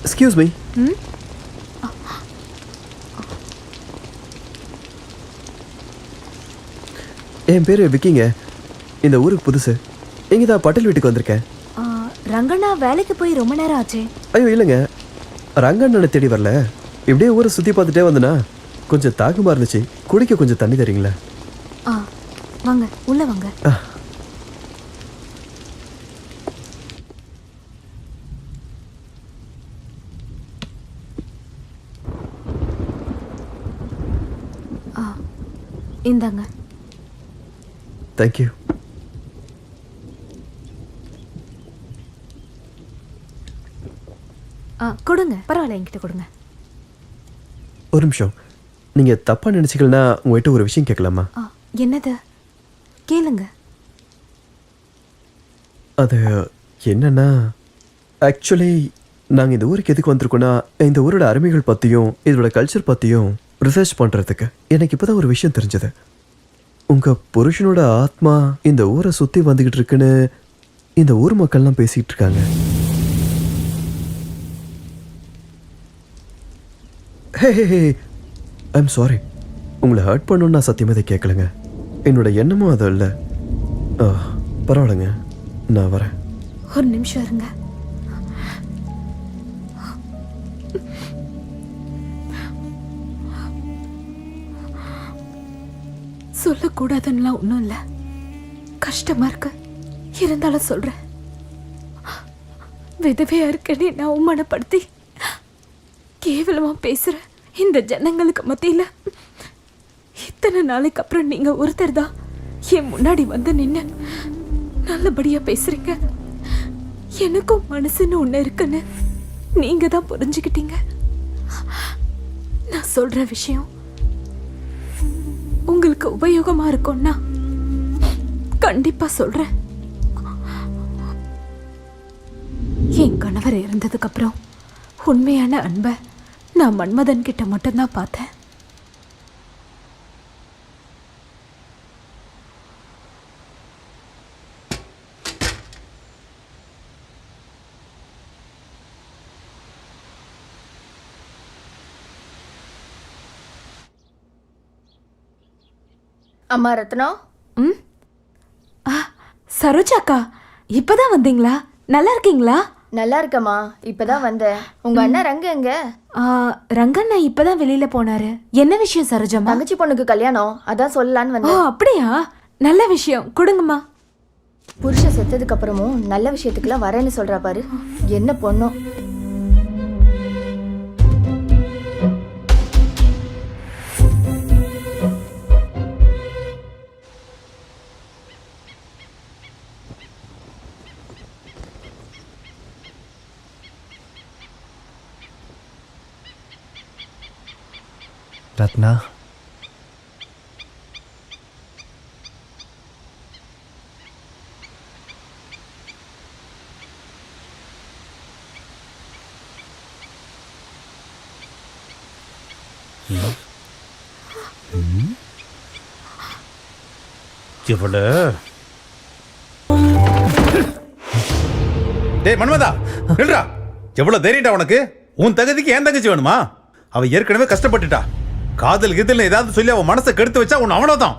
Excuse me. என் பேர் விக்கிங்க. இந்த ஊருக்கு புதுசு. இங்கே தான் பட்டேல் வீட்டுக்கு வந்திருக்கேன். ரங்கண்ணா வேலைக்கு போய் ரொம்ப நேரம் ஆச்சு. ஐயோ இல்லைங்க, ரங்கண்ணனை தேடி வரல, இப்படியே ஊரை சுற்றி பார்த்துட்டே வந்தனா கொஞ்சம் தாகமாக இருந்துச்சு. குடிக்க கொஞ்சம் தண்ணி தரீங்களா? வாங்க உள்ள வாங்க. இந்தாங்க. தேங்க்யூ. கொடுங்க, பரவாயில்ல, என்கிட்ட கொடுங்க. ஒரு நிமிஷம், நீங்கள் தப்பாக நினச்சிக்கலன்னா உங்கள்கிட்ட ஒரு விஷயம் கேட்கலாமா? என்னது? கேளுங்க. அது என்னன்னா, ஆக்சுவலி நாங்கள் இந்த ஊருக்கு எதுக்கு வந்திருக்கோன்னா, இந்த ஊரோட அருமைகள் பற்றியும் இதோட கல்ச்சர் பற்றியும் ரிசர்ச் பண்ணுறதுக்கு. எனக்கு இப்போ தான் ஒரு விஷயம் தெரிஞ்சது. உங்கள் புருஷனோட ஆத்மா இந்த ஊரை சுற்றி வந்துக்கிட்டு இருக்குன்னு இந்த ஊர் மக்கள்லாம் பேசிகிட்டு இருக்காங்க. ஹே, ஐம் சாரி. உங்களை ஹர்ட் பண்ணணும்னு நான் சத்தியமாக இதை கேட்கலங்க. என்னோட எண்ணமும் அது இல்லை. பரவாயில்லைங்க, நான் வரேன். ஒரு நிமிஷம் இருங்க. சொல்லக்கூடாதுன்னா ஒன்றும் இல்லை, கஷ்டமா இருக்கு, இருந்தாலும் சொல்றேன். விதவையா இருக்கேன்னு நான் அவமானப்படுத்தி கேவலமா பேசுற இந்த ஜனங்களுக்கு மத்தியில இத்தனை நாளைக்கு அப்புறம் நீங்க ஒருத்தர் தான் என் முன்னாடி வந்து நின்று நல்லபடியா பேசுறீங்க. எனக்கும் மனசுன்னு ஒண்ணு இருக்குன்னு நீங்க தான் புரிஞ்சுக்கிட்டீங்க. நான் சொல்ற விஷயம் உங்களுக்கு உபயோகமா இருக்கும்னா கண்டிப்பா சொல்றேன். என் கணவர் இறந்ததுக்கு அப்புறம் உண்மையான அன்பை நான் மன்மதன் கிட்ட மட்டும்தான் பார்த்தேன். அம்மா ரத்னம். சரோஜாக்கா, இப்பதான் வந்தீங்களா? நல்லா இருக்கீங்களா? நல்லா இருக்கம்மா, இப்பதான் வந்தேன். உங்க அண்ணன் ரங்க எங்க? ரங்கண்ணா இப்பதான் வெளியில போனாரு. என்ன விஷயம் சரோஜம்மா? தங்கச்சி பொண்ணுக்கு கல்யாணம், அதான் சொல்லலான்னு வந்தேன். அப்படியா? நல்ல விஷயம், கொடுங்கம்மா. புருஷன் செத்ததுக்கு அப்புறமும் நல்ல விஷயத்துக்குலாம் வரேன்னு சொல்றா பாரு, என்ன பொண்ணும். ரத்னா, இவள டேய் மன்மதா, நில்றா. எவ்வளவு தைரியம்டா உனக்கு? உன் தகுதிக்கு ஏன் தங்கச்சி வேணுமா? அவ ஏற்கனவே கஷ்டப்பட்டுட்டா. காதல் கிதல் ஏதாவது சொல்லி அவன் மனசை கெடுத்து வச்சா உன் அவ்வளவுதான்.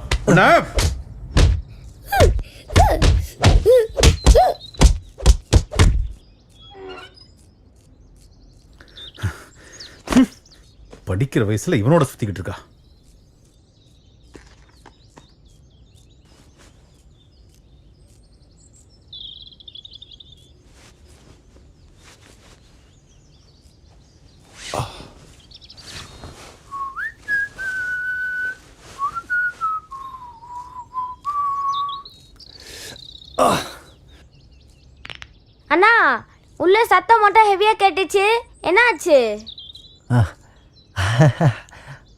படிக்கிற வயசுல இவனோட சுத்திக்கிட்டு இருக்கா. அண்ணா, உள்ள சத்தம் மட்டும் ஹெவியா கேட்டுச்சு, என்னாச்சு?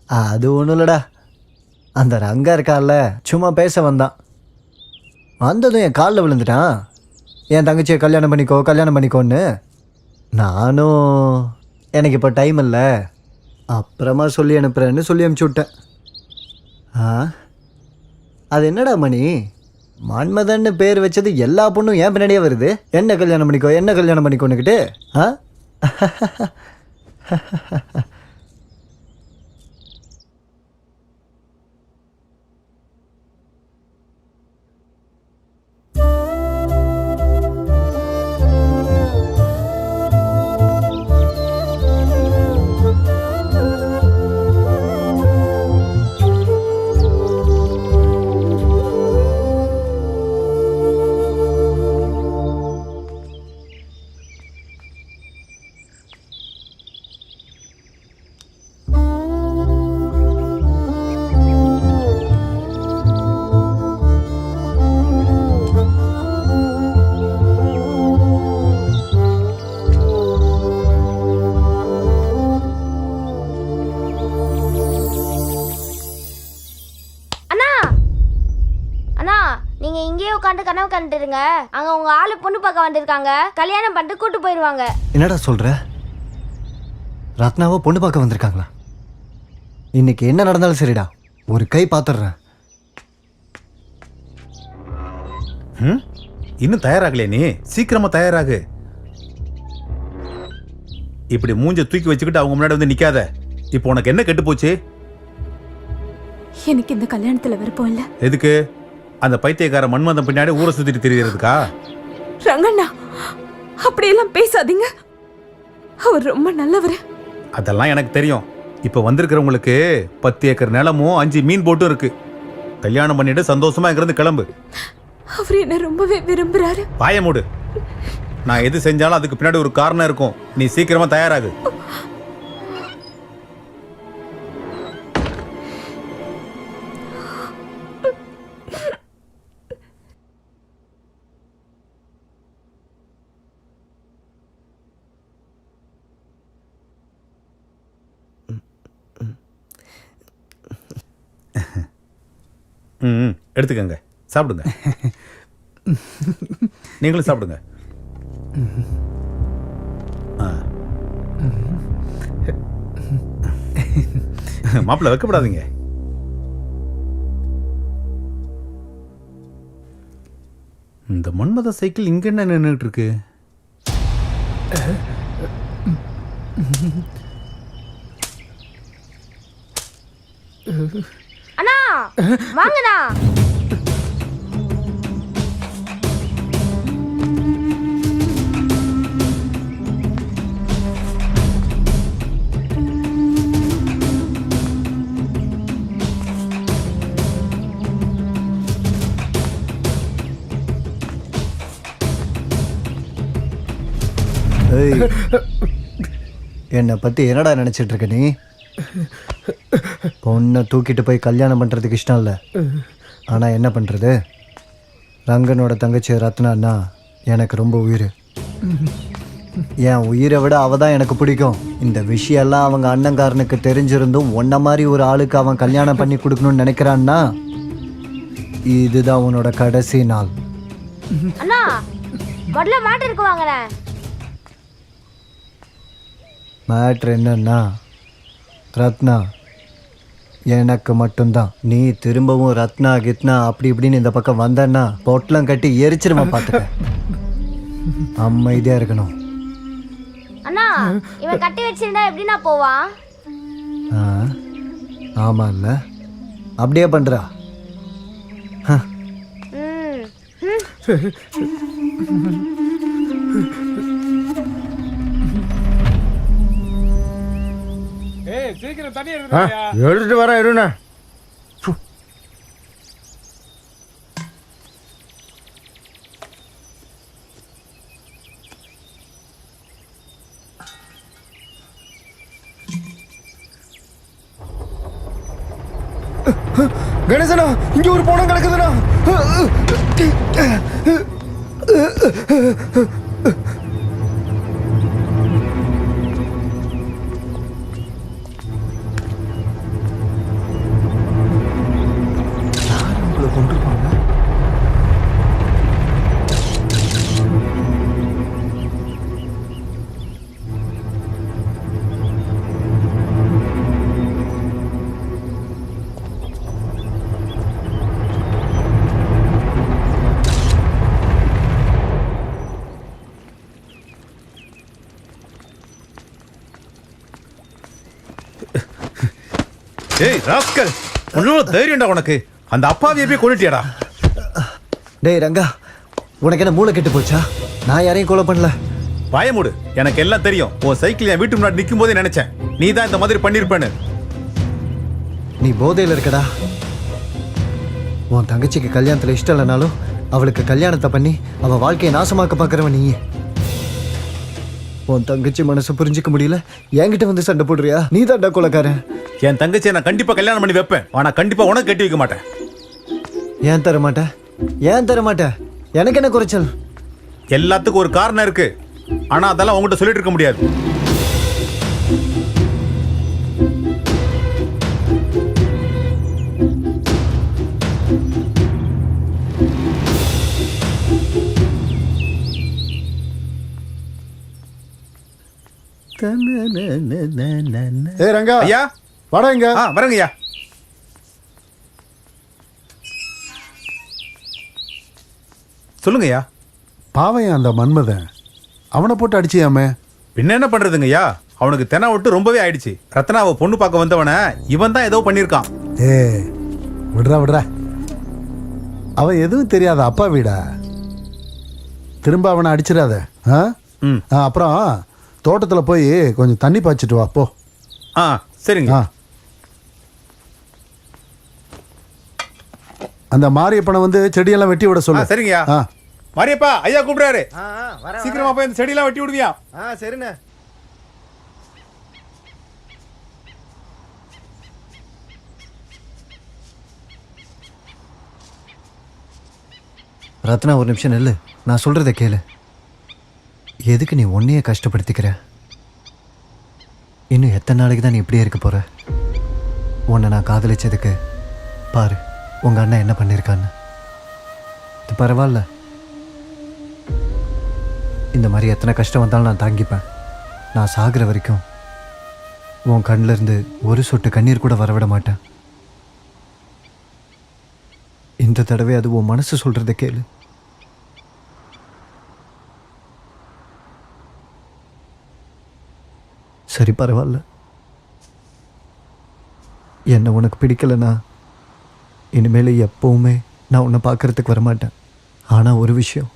அது ஒன்றும் இல்லடா, அந்த ரங்கா இருக்கான்ல, சும்மா பேச வந்தான். வந்ததும் என் காலில் விழுந்துட்டான். என் தங்கச்சியை கல்யாணம் பண்ணிக்கோ கல்யாணம் பண்ணிக்கோன்னு. நானும் எனக்கு இப்போ டைம் இல்லை, அப்புறமா சொல்லி அனுப்புகிறேன்னு சொல்லி அனுப்பிச்சி விட்டேன். அது என்னடா மணி, மன்மதன்னு பேர் வச்சது எல்லா பொண்ணும் ஏன் பின்னாடியே வருது. என்ன கல்யாணம் பண்ணிக்கோ என்ன கல்யாணம் பண்ணிக்கோன்னுக்கிட்டு. நீங்க இங்கேயே உட்காந்து கனவு கண்டுருங்க. அங்க உங்க ஆளு பொண்ணு பார்க்க வந்திருக்காங்க. கல்யாணம் பண்ணிட்டு கூட்டு போயிருவாங்க. என்னடா சொல்ற? ரத்னாவை பொண்ணு பார்க்க வந்திருக்காங்களா? இன்னைக்கு என்ன நடந்தாலும் சரிடா, ஒரு கை பார்த்துடுறேன். இன்னும் தயாராகலையே நீ? சீக்கிரமா தயாராகு. இப்படி மூஞ்ச தூக்கி வச்சுக்கிட்டு அவங்க முன்னாடி வந்து நிக்காத. இப்போ உனக்கு என்ன கெட்டு போச்சு? எனக்கு இந்த கல்யாணத்துல விருப்பம் இல்ல. எதுக்கு? அந்த பைத்தியக்கார மன்மதன் பின்னாடி ஊரை சுத்திட்டு திரியறதுக்கா? ரங்கண்ணா, அப்படியெல்லாம் பேசாதீங்க. அவர் ரொம்ப நல்லவர். அதெல்லாம் எனக்கு தெரியும். இப்போ வந்திருக்கிறவங்களுக்கு 10 ஏக்கர் நிலமும் 5 மீன் போட்டும் இருக்கு. கல்யாணம் பண்ணிட்டு சந்தோஷமா இங்கிருந்து கிளம்பு. அவர் என்ன ரொம்பவே விரும்புறாரு. பாய மூடு. நான் எது செஞ்சாலும் அதுக்கு பின்னாடி ஒரு காரணம் இருக்கும். நீ சீக்கிரமா தயாராகு. எடுத்துக்கங்க, சாப்பிடுங்க. நீங்களும் சாப்பிடுங்க. மாப்பிள்ள வைக்கப்படாதீங்க. இந்த மன்மத சைக்கிள் இங்க என்ன நின்றுட்டு இருக்கு? அண்ணா வாங்கண்ணா. என்னை பத்தி என்னடா நினைச்சிட்டு இருக்க நீ? பொண்ணை தூக்கிட்டு போய் கல்யாணம் பண்றதுக்கு இஷ்டம் இல்லை. ஆனா என்ன பண்றது, ரங்கனோட தங்கச்சி ரத்னான்னா எனக்கு ரொம்ப உயிர். என் உயிரை விட அவ தான் எனக்கு பிடிக்கும். இந்த விஷயம்லாம் அவங்க அண்ணங்காரனுக்கு தெரிஞ்சிருந்தும் ஒன்ன மாதிரி ஒரு ஆளுக்கு அவன் கல்யாணம் பண்ணி கொடுக்கணும்னு நினைக்கிறான்னா இதுதான் உன்னோட கடைசி நாள். அண்ணா முதல்ல மாட்டு இருக்கு வாங்கண்ணே. மேட்ரு என்னன்னா, ரத்னா எனக்கு மட்டும்தான். நீ திரும்பவும் ரத்னா கித்னா அப்படி இப்படின்னு இந்த பக்கம் வந்தன்னா பொட்டலம் கட்டி எரிச்சிருவான் பார்த்துக்க. அமைதியா இருக்கணும். அண்ணா இவன் கட்டி வச்சிருந்தா எப்படின்னா போவான்? ஆமா இல்ல, அப்படியே பண்றா. சீக்கிரம் தண்ணி எடுத்துட்டு எடுத்துட்டு வர இருண்ணா. கணேசனா, இங்க ஒரு பணம் கிடக்குதுண்ணா. கொண்டிருப்பாங்க. ஏய் ராஸ்கல், உன்னோட தைரியம்டா உனக்கு. அந்த அப்பாவியை போய் கொண்டுட்டியாடா? டேய் ரங்கா, உனக்கு என்ன மூளை கெட்டு போச்சா? நான் யாரையும் கொலை பண்ணல. பயமுடு. எனக்கு எல்லாம் தெரியும். உன் சைக்கிள் என் வீட்டு முன்னாடி நிற்கும் போதே நினைச்சேன் நீ தான் இந்த மாதிரி பண்ணிருப்பேன்னு. நீ போதையில் இருக்கடா. உன் தங்கச்சிக்கு கல்யாணத்தில் இஷ்டம் இல்லைனாலும் அவளுக்கு கல்யாணத்தை பண்ணி அவள் வாழ்க்கையை நாசமாக்க பார்க்குறவன் நீ. உன் தங்கச்சி மனசை புரிஞ்சிக்க முடியல, என்கிட்ட வந்து சண்டை போடுறியா? நீ தான்டா கொலைக்காரன். என் தங்கச்சியை நான் கண்டிப்பா கல்யாணம் பண்ணி வைப்பேன். ஆனா கண்டிப்பா உனக்கு கட்டி வைக்க மாட்டேன். ஏன் தர மாட்டேன்? ஏன் தர மாட்டேன்? எனக்கு என்ன குறைச்சல்? எல்லாத்துக்கும் ஒரு காரணம் இருக்கு. ஆனா அதெல்லாம் உங்ககிட்ட சொல்லிட்டு இருக்க முடியாது. ஏய் ரங்கா ஐயா வாடா இங்க. வரங்க ஐயா. சொல்லுங்க ஐயா. பாவம் அந்த மன்மதன், அவனை போட்டு அடிச்சியாமே. பின்ன என்ன பண்றதுங்க ஐயா, அவனுக்கு தெனா விட்டு ரொம்பவே ஆயிடுச்சு. ரத்னாவை பொண்ணு பார்க்க வந்தவன இவன் தான் ஏதோ பண்ணியிருக்கான். ஏய் விடுறா விடுறா, அவன் எதுவும் தெரியாத அப்பா வீடா, திரும்ப அவனை அடிச்சிடாத. அப்புறம் தோட்டத்தில் போய் கொஞ்சம் தண்ணி பாய்ச்சிட்டு வா போ. சரிங்க. அந்த மாரியப்பனை வந்து செடியெல்லாம் வெட்டி விட சொல்லு. சரிங்கய்யா. மாரியப்பா ஐயா கூப்பிடுறாரு, சீக்கிரமா போய் இந்த செடியெல்லாம் வெட்டி விடுவியா? சரிண்ணே. ரத்னா ஒரு நிமிஷம் நில்லு, நான் சொல்கிறத கேளு. எதுக்கு நீ உன்னையே கஷ்டப்படுத்திக்கிற? இன்னும் எத்தனை நாளைக்கு தான் நீ இப்படியே இருக்க போகிற? உன்னை நான் காதலிச்சதுக்கு பாரு உங்கள் அண்ணன் என்ன பண்ணியிருக்கான்னு. இது பரவாயில்ல, இந்த மாதிரி எத்தனை கஷ்டம் வந்தாலும் நான் தாங்கிப்பேன். நான் சாகிற வரைக்கும் உன் கண்ணில் இருந்து ஒரு சொட்டு கண்ணீர் கூட வரவிட மாட்டேன். இந்த தடவை அது உன் மனசு சொல்கிறத கேளு. சரி பரவாயில்ல, என்ன உனக்கு பிடிக்கலைன்னா இனிமேல் எப்பவுமே நான் உன்னை பார்க்கறதுக்கு வரமாட்டேன். ஆனால் ஒரு விஷயம்,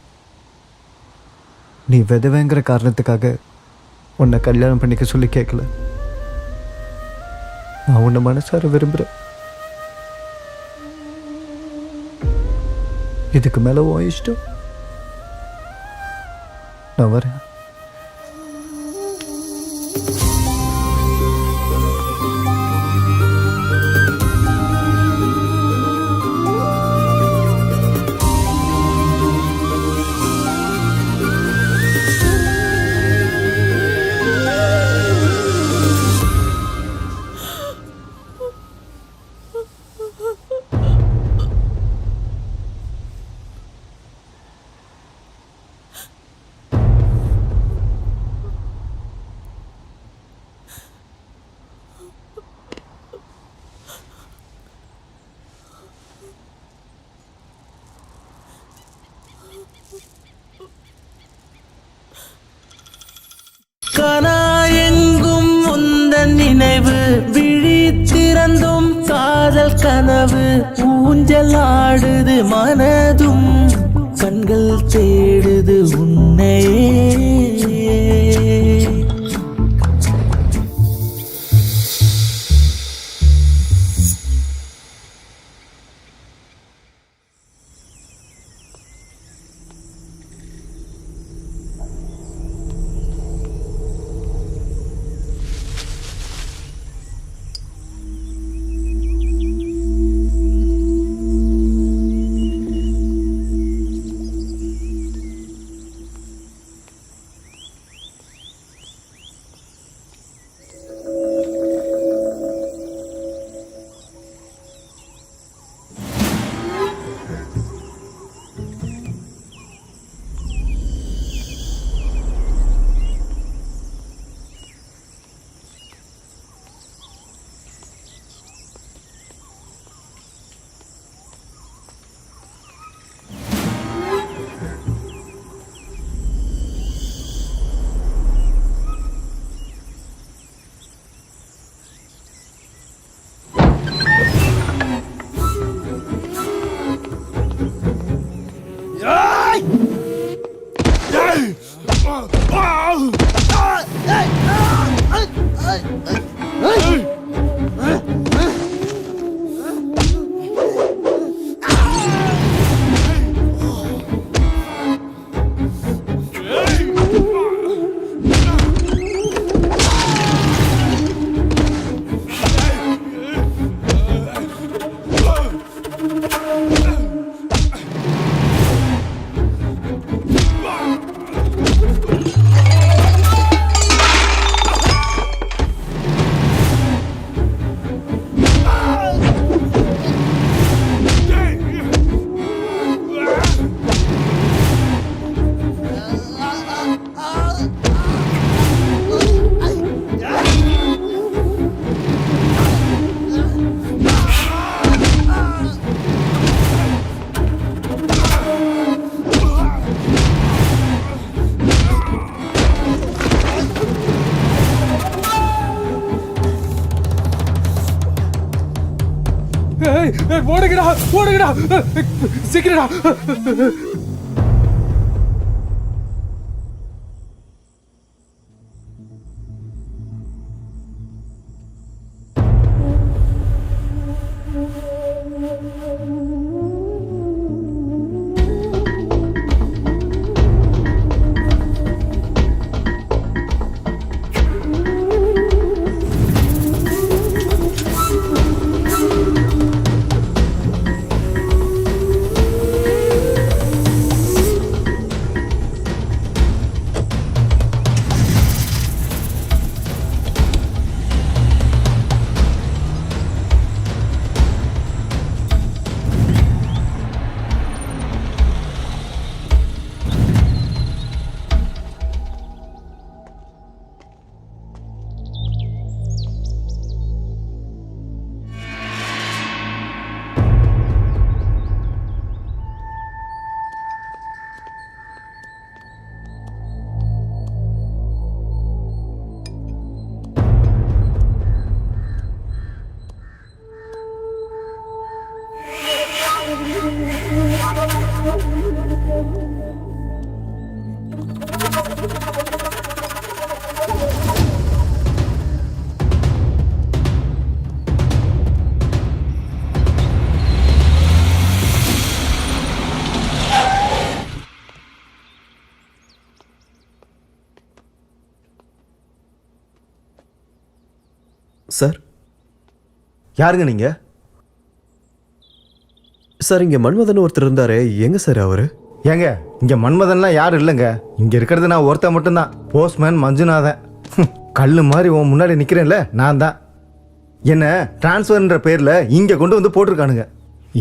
நீ விதவைங்கிற காரணத்துக்காக உன்னை கல்யாணம் பண்ணிக்க சொல்லி கேட்கல. நான் உன்னை மனசார விரும்புகிறேன். இதுக்கு மேலே உன் இஷ்டம். நான் வரேன். கனாயெங்கும் உந்தன் நினைவு, விழித்திறந்தும் காதல் கனவு, ஊஞ்சல் ஆடுது மனதும், கண்கள் தேடுது உன்னையே. ஓடுங்கடா ஓடுங்கடா சீக்கிரடா. சார், யாருங்க நீங்க? சார் இங்கே மன்மதன் ஒருத்தர் இருந்தாரே, எங்க சார் அவரு? ஏங்க இங்க மன்மதன்லாம் யாரும் இல்லைங்க. இங்க இருக்கிறது நான் ஒருத்தன் மட்டும்தான், போஸ்ட்மேன் மஞ்சுநாதன். கல்லு மாதிரி உன் முன்னாடி நிக்கிறேன்ல, நான் தான். என்ன டிரான்ஸ்ஃபர்ன்ற பேர்ல இங்க கொண்டு வந்து போட்டிருக்கானுங்க.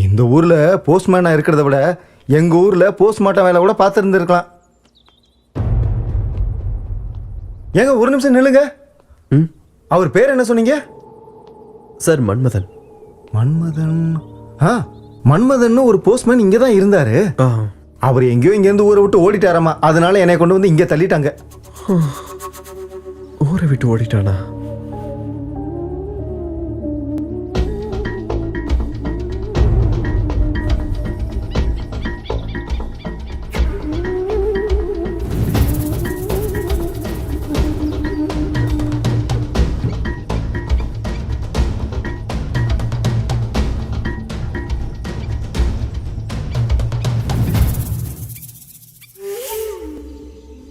இந்த ஊர்ல போஸ்ட்மேனா இருக்கிறத விட எங்க ஊர்ல போஸ்ட்மார்ட்டம் வேலை கூட பார்த்துருந்துருக்கலாம். ஏங்க ஒரு நிமிஷம் நில்லுங்க. அவர் பேர் என்ன சொன்னீங்க? சார் மன்மதன். மன்மதன்? மன்மதன் ஒரு போஸ்ட்மேன் இங்க தான் இருந்தாரு. அவர் எங்கேயோ இங்க இருந்து ஊரை விட்டு ஓடிட்டாராமா, அதனால என்னை கொண்டு வந்து இங்க தள்ளிட்டாங்க. ஊரை விட்டு ஓடிட்டானா?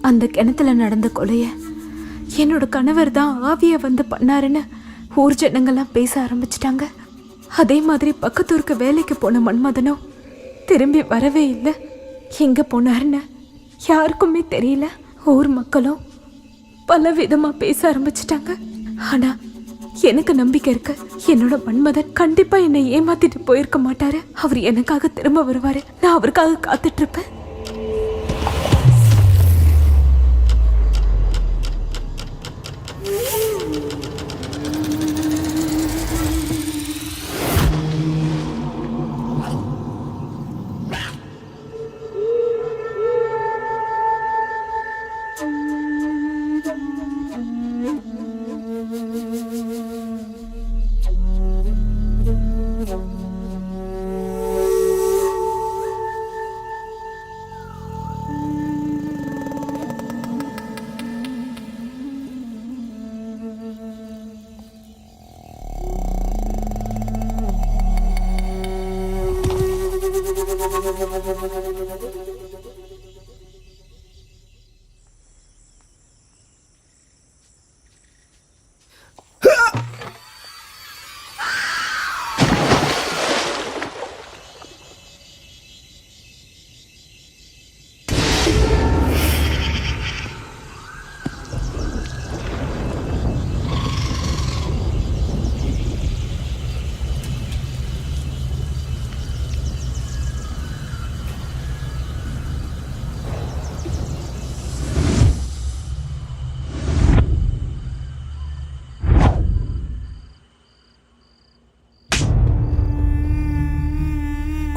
அந்த கிணத்துல நடந்த கொலைய என்னோட கணவர் தான் ஆவிய வந்து பண்ணாருன்னு ஊர் ஜனங்கள்லாம் பேச ஆரம்பிச்சிட்டாங்க. அதே மாதிரி பக்கத்தூருக்கு வேலைக்கு போன மன்மதனும் திரும்பி வரவே இல்லை. எங்க போனாருன்னு யாருக்குமே தெரியல. ஊர் மக்களும் பல விதமா பேச ஆரம்பிச்சிட்டாங்க. ஆனா எனக்கு நம்பிக்கை இருக்கு, என்னோட மன்மதன் கண்டிப்பா என்னை ஏமாத்திட்டு போயிருக்க மாட்டாரு. அவர் எனக்காக திரும்ப வருவாரு. நான் அவருக்காக காத்துட்டு இருப்பேன்.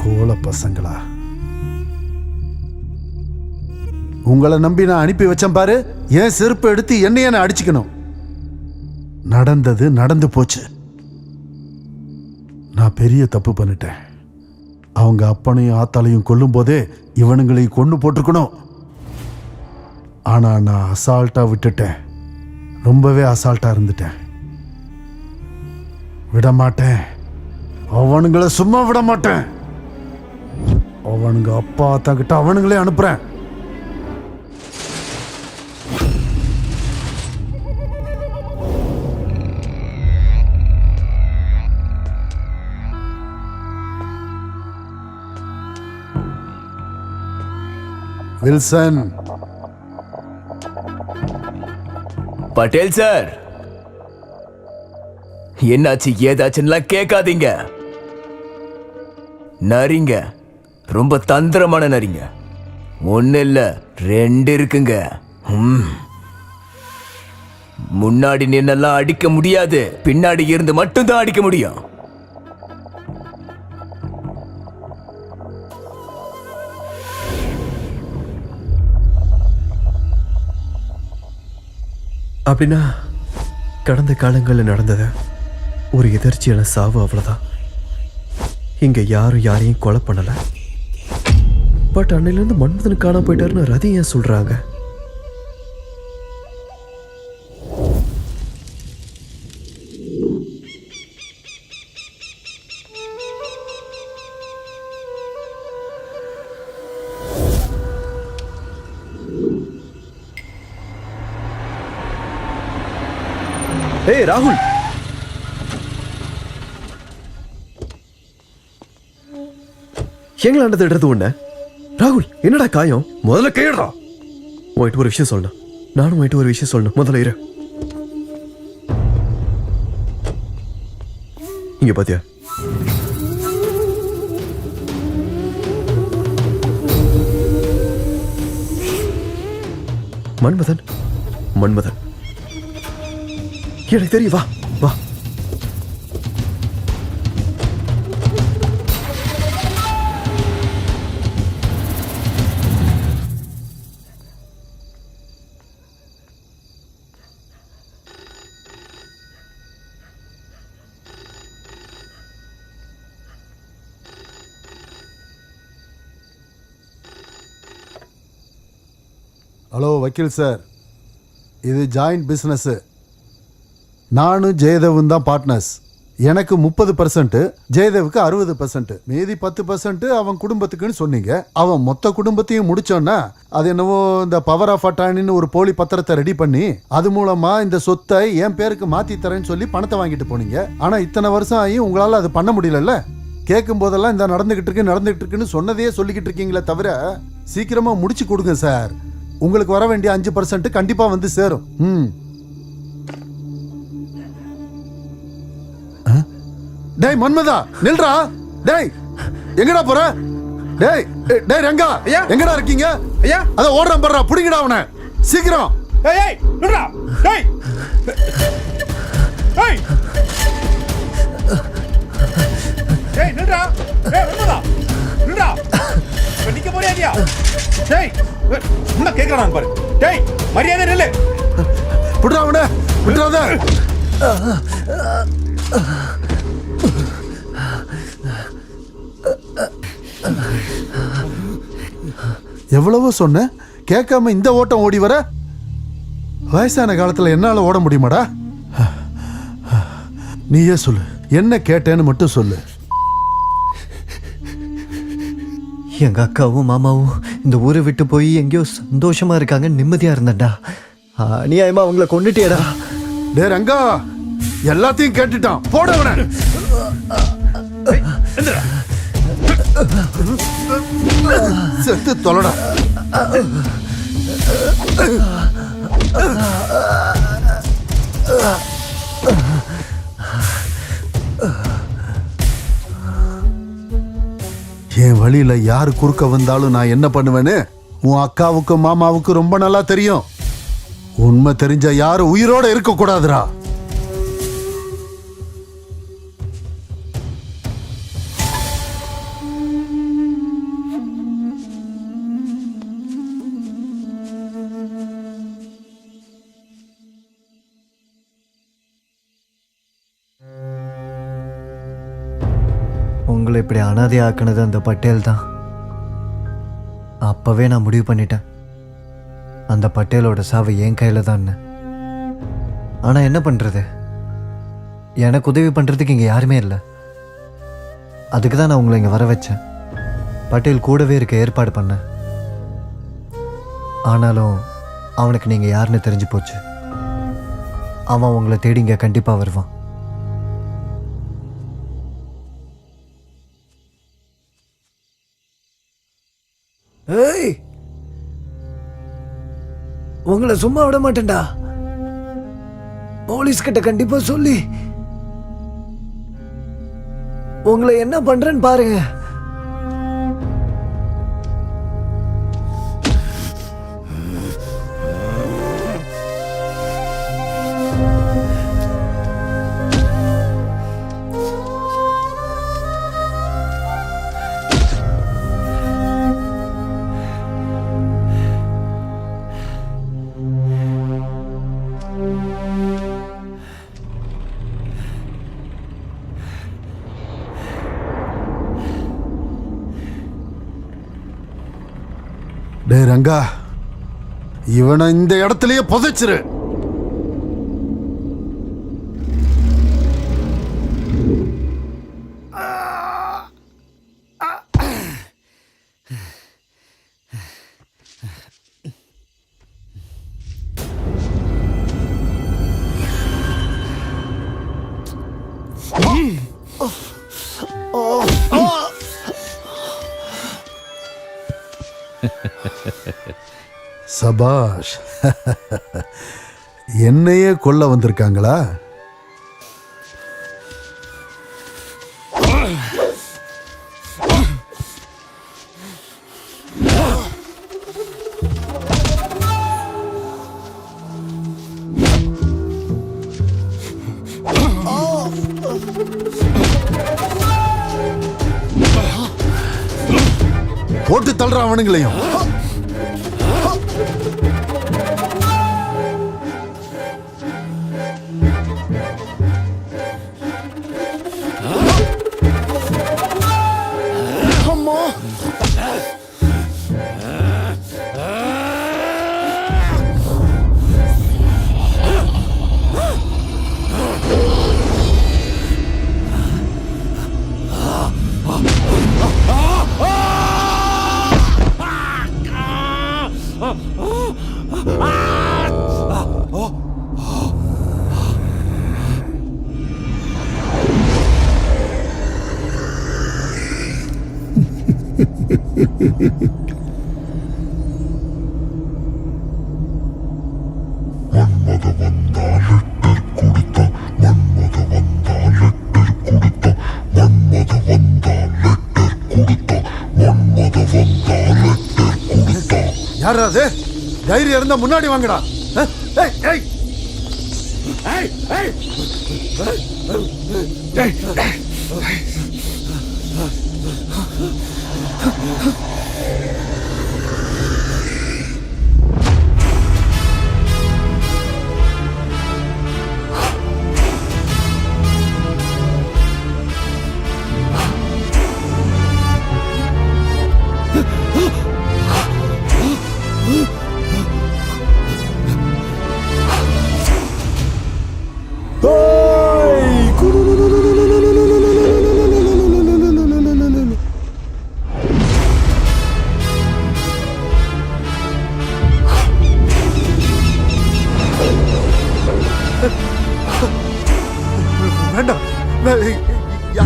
கோல பசங்களா, உங்களை நம்பி நான் அனுப்பி வச்சேன் பாரு. என் செருப்பு எடுத்து என்னைய நான் அடிச்சுக்கணும். நடந்தது நடந்து போச்சு. நான் பெரிய தப்பு பண்ணிட்டேன். அவங்க அப்பனையும் ஆத்தாலையும் கொல்லும் போதே இவனுங்களை கொண்டு போட்டிருக்கணும். ஆனா நான் அசால்ட்டா விட்டுட்டேன். ரொம்பவே அசால்ட்டா இருந்துட்டேன். விட மாட்டேன், அவனுங்களை சும்மா விட மாட்டேன். அவனுங்க அப்பா ஆத்தாக்கிட்ட அவனுங்களே அனுப்புறேன். வில்சன். பட்டேல் சார், என்னாச்சு ஏதாச்சுன்னா கேட்காதீங்க. நரிங்க ரொம்ப தந்திரமான நரிங்க. ஒன்னு இல்ல 2 இருக்குங்க. முன்னாடி நின்னெல்லாம் அடிக்க முடியாது, பின்னாடி இருந்து மட்டும்தான் அடிக்க முடியும். அப்படின்னா கடந்த காலங்களில் நடந்தது ஒரு எதிர்ச்சியான சாவு, அவ்வளோதான். இங்கே யாரும் யாரையும் கொலை பண்ணலை. பட் அன்னையிலேருந்து மன்மதன் காணாம போயிட்டாருன்னு ரதி ஏன் சொல்கிறாங்க? ஏய் ராகுல், எங்களை திடுறது உன்ன? ராகுல், என்னடா காயம்? முதல்ல கையடா. உன்கிட்ட ஒரு விஷயம் சொல்லணும். நானும் உன்கிட்ட ஒரு விஷயம் சொல்லணும். முதல்ல இரு. இங்க பாத்தியா? மன்மதன், மன்மதன் எனக்கு தெரியும். வா வா. ஹலோ வக்கீல் சார், இது ஜாயிண்ட் பிஸ்னஸ். நானும் ஜெயதேவும் தான் பார்ட்னர்ஸ். எனக்கு 30%, ஜெயதேவுக்கு 60%, மீதி 10% அவன் குடும்பத்துக்குன்னு சொன்னீங்க. அவன் மொத்த குடும்பத்தையும் முடிச்சோன்னா அது என்னவோ இந்த பவர் ஆஃப் அட்டானின்னு ஒரு போலி பத்திரத்தை ரெடி பண்ணி அது மூலமா இந்த சொத்தை என் பேருக்கு மாத்தி தரேன்னு சொல்லி பணத்தை வாங்கிட்டு போனீங்க. ஆனா இத்தனை வருஷம் ஆகி உங்களால அது பண்ண முடியலல்ல. கேட்கும் போதெல்லாம் இந்த நடந்துகிட்டு இருக்குன்னு சொன்னதையே சொல்லிக்கிட்டு இருக்கீங்களே தவிர சீக்கிரமா முடிச்சு கொடுங்க சார். உங்களுக்கு வர வேண்டிய 5% கண்டிப்பா வந்து சேரும். டேய் மன்மதா, நில்றா. டேய் எங்கடா போற? டேய் டேய் ரங்கா, எங்கடா இருக்கீங்க? ஐயா அத ஓடுறான் பாருடா, புடிங்கடா அவனை சீக்கிரம். ஏய் ஏய் நில்றா. டேய் ஏய் ஏய் நில்றா. ஏய் மன்மதா நில்றா. நிக்க போறியா இல்லையா? டேய் என்ன கேக்குறான் பாரு. டேய் மரியாதை நில்லு. புடுடா அவனை, விட்டுறாத. எவ்வளவோ சொன்ன, கேட்காம இந்த ஓட்டம் ஓடி வர. வயசான காலத்துல என்னால ஓட முடியுமாடா? நீயே சொல்லு, என்ன கேட்டேன்னு மட்டும் சொல்லு. எங்க அக்காவும் மாமாவும் இந்த ஊரை விட்டு போய் எங்கேயோ சந்தோஷமா இருக்காங்க, நிம்மதியா இருந்தேன்டா. அநியாயமா அவங்கள கொண்டுட்டேடா. டே ரங்கா, எல்லாத்தையும் கேட்டுட்டான், போட அவனை. செத்து தொலைடா. என் வழியில யாரு குறுக்க வந்தாலும் நான் என்ன பண்ணுவேன்னு உன் அக்காவுக்கும் மாமாவுக்கும் ரொம்ப நல்லா தெரியும். உண்மை தெரிஞ்ச யாரும் உயிரோட இருக்க கூடாதுடா. உங்களை இப்படி அனாதை ஆக்குனது அந்த பட்டேல் தான். அப்போவே நான் முடிவு பண்ணிட்டேன் அந்த பட்டேலோட சாவு என் கையில் தான்னு. ஆனால் என்ன பண்ணுறது, எனக்கு உதவி பண்ணுறதுக்கு இங்கே யாருமே இல்லை. அதுக்கு தான் நான் உங்களை இங்கே வர வச்சேன். பட்டேல் கூடவே இருக்க ஏற்பாடு பண்ணேன். ஆனாலும் அவனுக்கு நீங்கள் யாருன்னு தெரிஞ்சு போச்சு. அவன் உங்களை தேடி இங்கே கண்டிப்பாக வருவான். ஏய், உங்களை சும்மா விட மாட்டேன்டா. போலீஸ் கிட்ட கண்டிப்பா சொல்லி உங்களை என்ன பண்றேன்னு பாருங்க. டே ரங்கா, இவனை இந்த இடத்துலயே புதைச்சிரு. சபாஷ், என்னையே கொல்ல வந்திருக்காங்களா? போட்டு தள்ளுற அவனுங்களையும். யாரா அது? தைரியம் இருந்தா முன்னாடி வாங்கடா.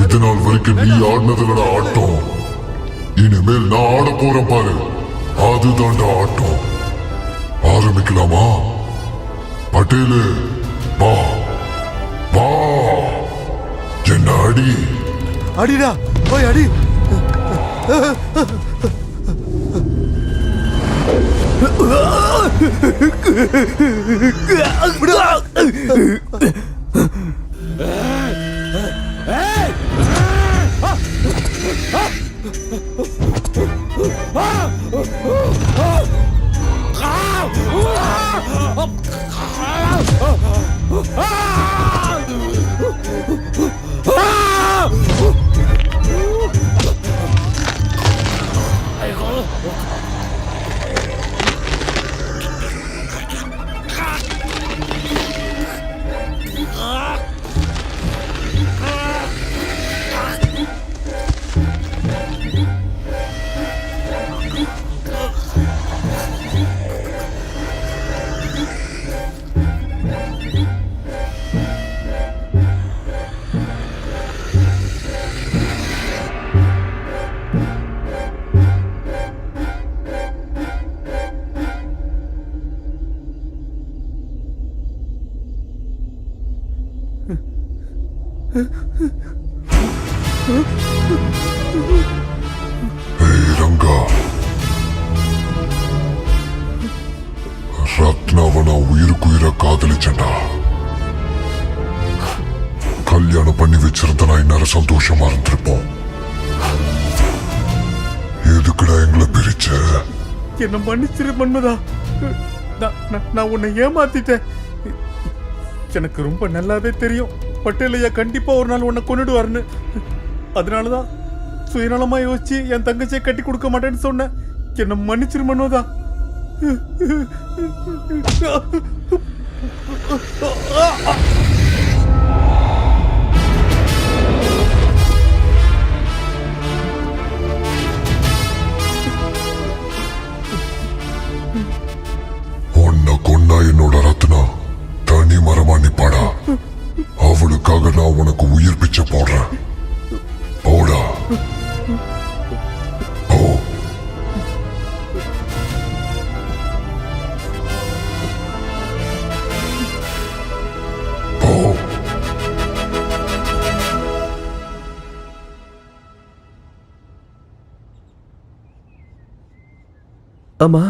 இது நாள் வரைக்கும் நீ ஆடினதுல ஆட்டம், இனிமேல் நான் ஆட போறேன் பாரு, அதுதான்டா ஆட்டம். ஆரம்பிக்கலாமா? பட்டேலு வா வா, என்ன அடி. அடிடா, போய் அடி. ஏய் ரங்கா, ரத்னாவை நான் உயிருக்குயிரை காதலிச்சேன்டா. கல்யாணம் பண்ணி வச்சிருந்த நான் இன்னும் சந்தோஷமா இருந்திருப்போம். எதுக்குடா எங்களை பிரிச்ச? என்ன மன்னிச்சிரு மன்மதா. நான் உன்னை ஏமாத்திட்டேன். எனக்கு ரொம்ப நல்லாவே தெரியும் பட்டேலையா கண்டிப்பா ஒரு நாள் உன்னை கொண்டுடுவாருன்னு. அதனாலதான் சுயநலமா யோசிச்சு என் தங்கச்சியை கட்டி கொடுக்க மாட்டேன்னு சொன்னேன். என்ன மன்னிச்சிரு மன்மதா. உன்னை கொன்னா என்னோட ரத்னா தனி மரமா நிப்பாடா. அவளுக்காக நான் உனக்கு உயிர் பிச்சை போடுறேன். போடா போ. போ. ஆமா,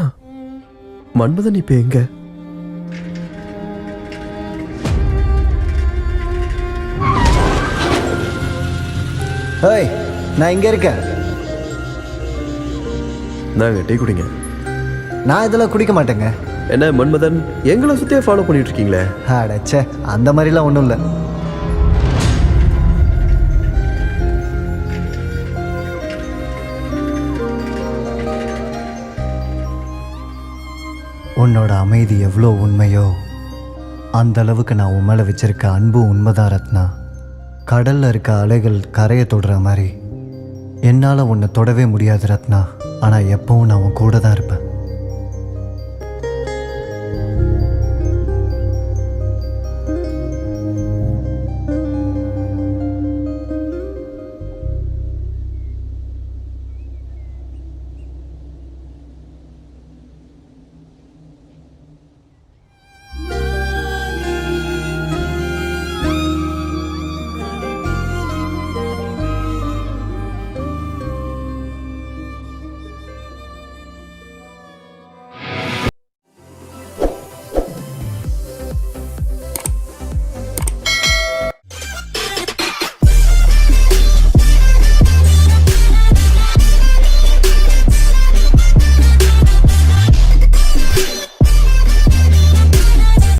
மன்மதன் இப்ப எங்க? ஏய், நான் இங்கே இருக்கேன். நாங்க டீ குடிங்க. நான் இதெல்லாம் குடிக்க மாட்டேங்க. என்ன மன்மதன், எங்களை சுத்தியே ஃபாலோ பண்ணிட்டு இருக்கீங்களே? அடச்சே, அந்த மாதிரிலாம் ஒன்றும் இல்லை. உன்னோட அமைதி எவ்வளோ உண்மையோ அந்த அளவுக்கு நான் உன் மேலே வச்சிருக்க அன்பு உண்மைதான் ரத்னா. கடல்ல இருக்க அலைகள் கரையை தொடுற மாதிரி என்னால் உன்னை தொடவே முடியாது ரத்னா. ஆனால் எப்பவும் நான் உன் கூட தான் இருப்பேன்.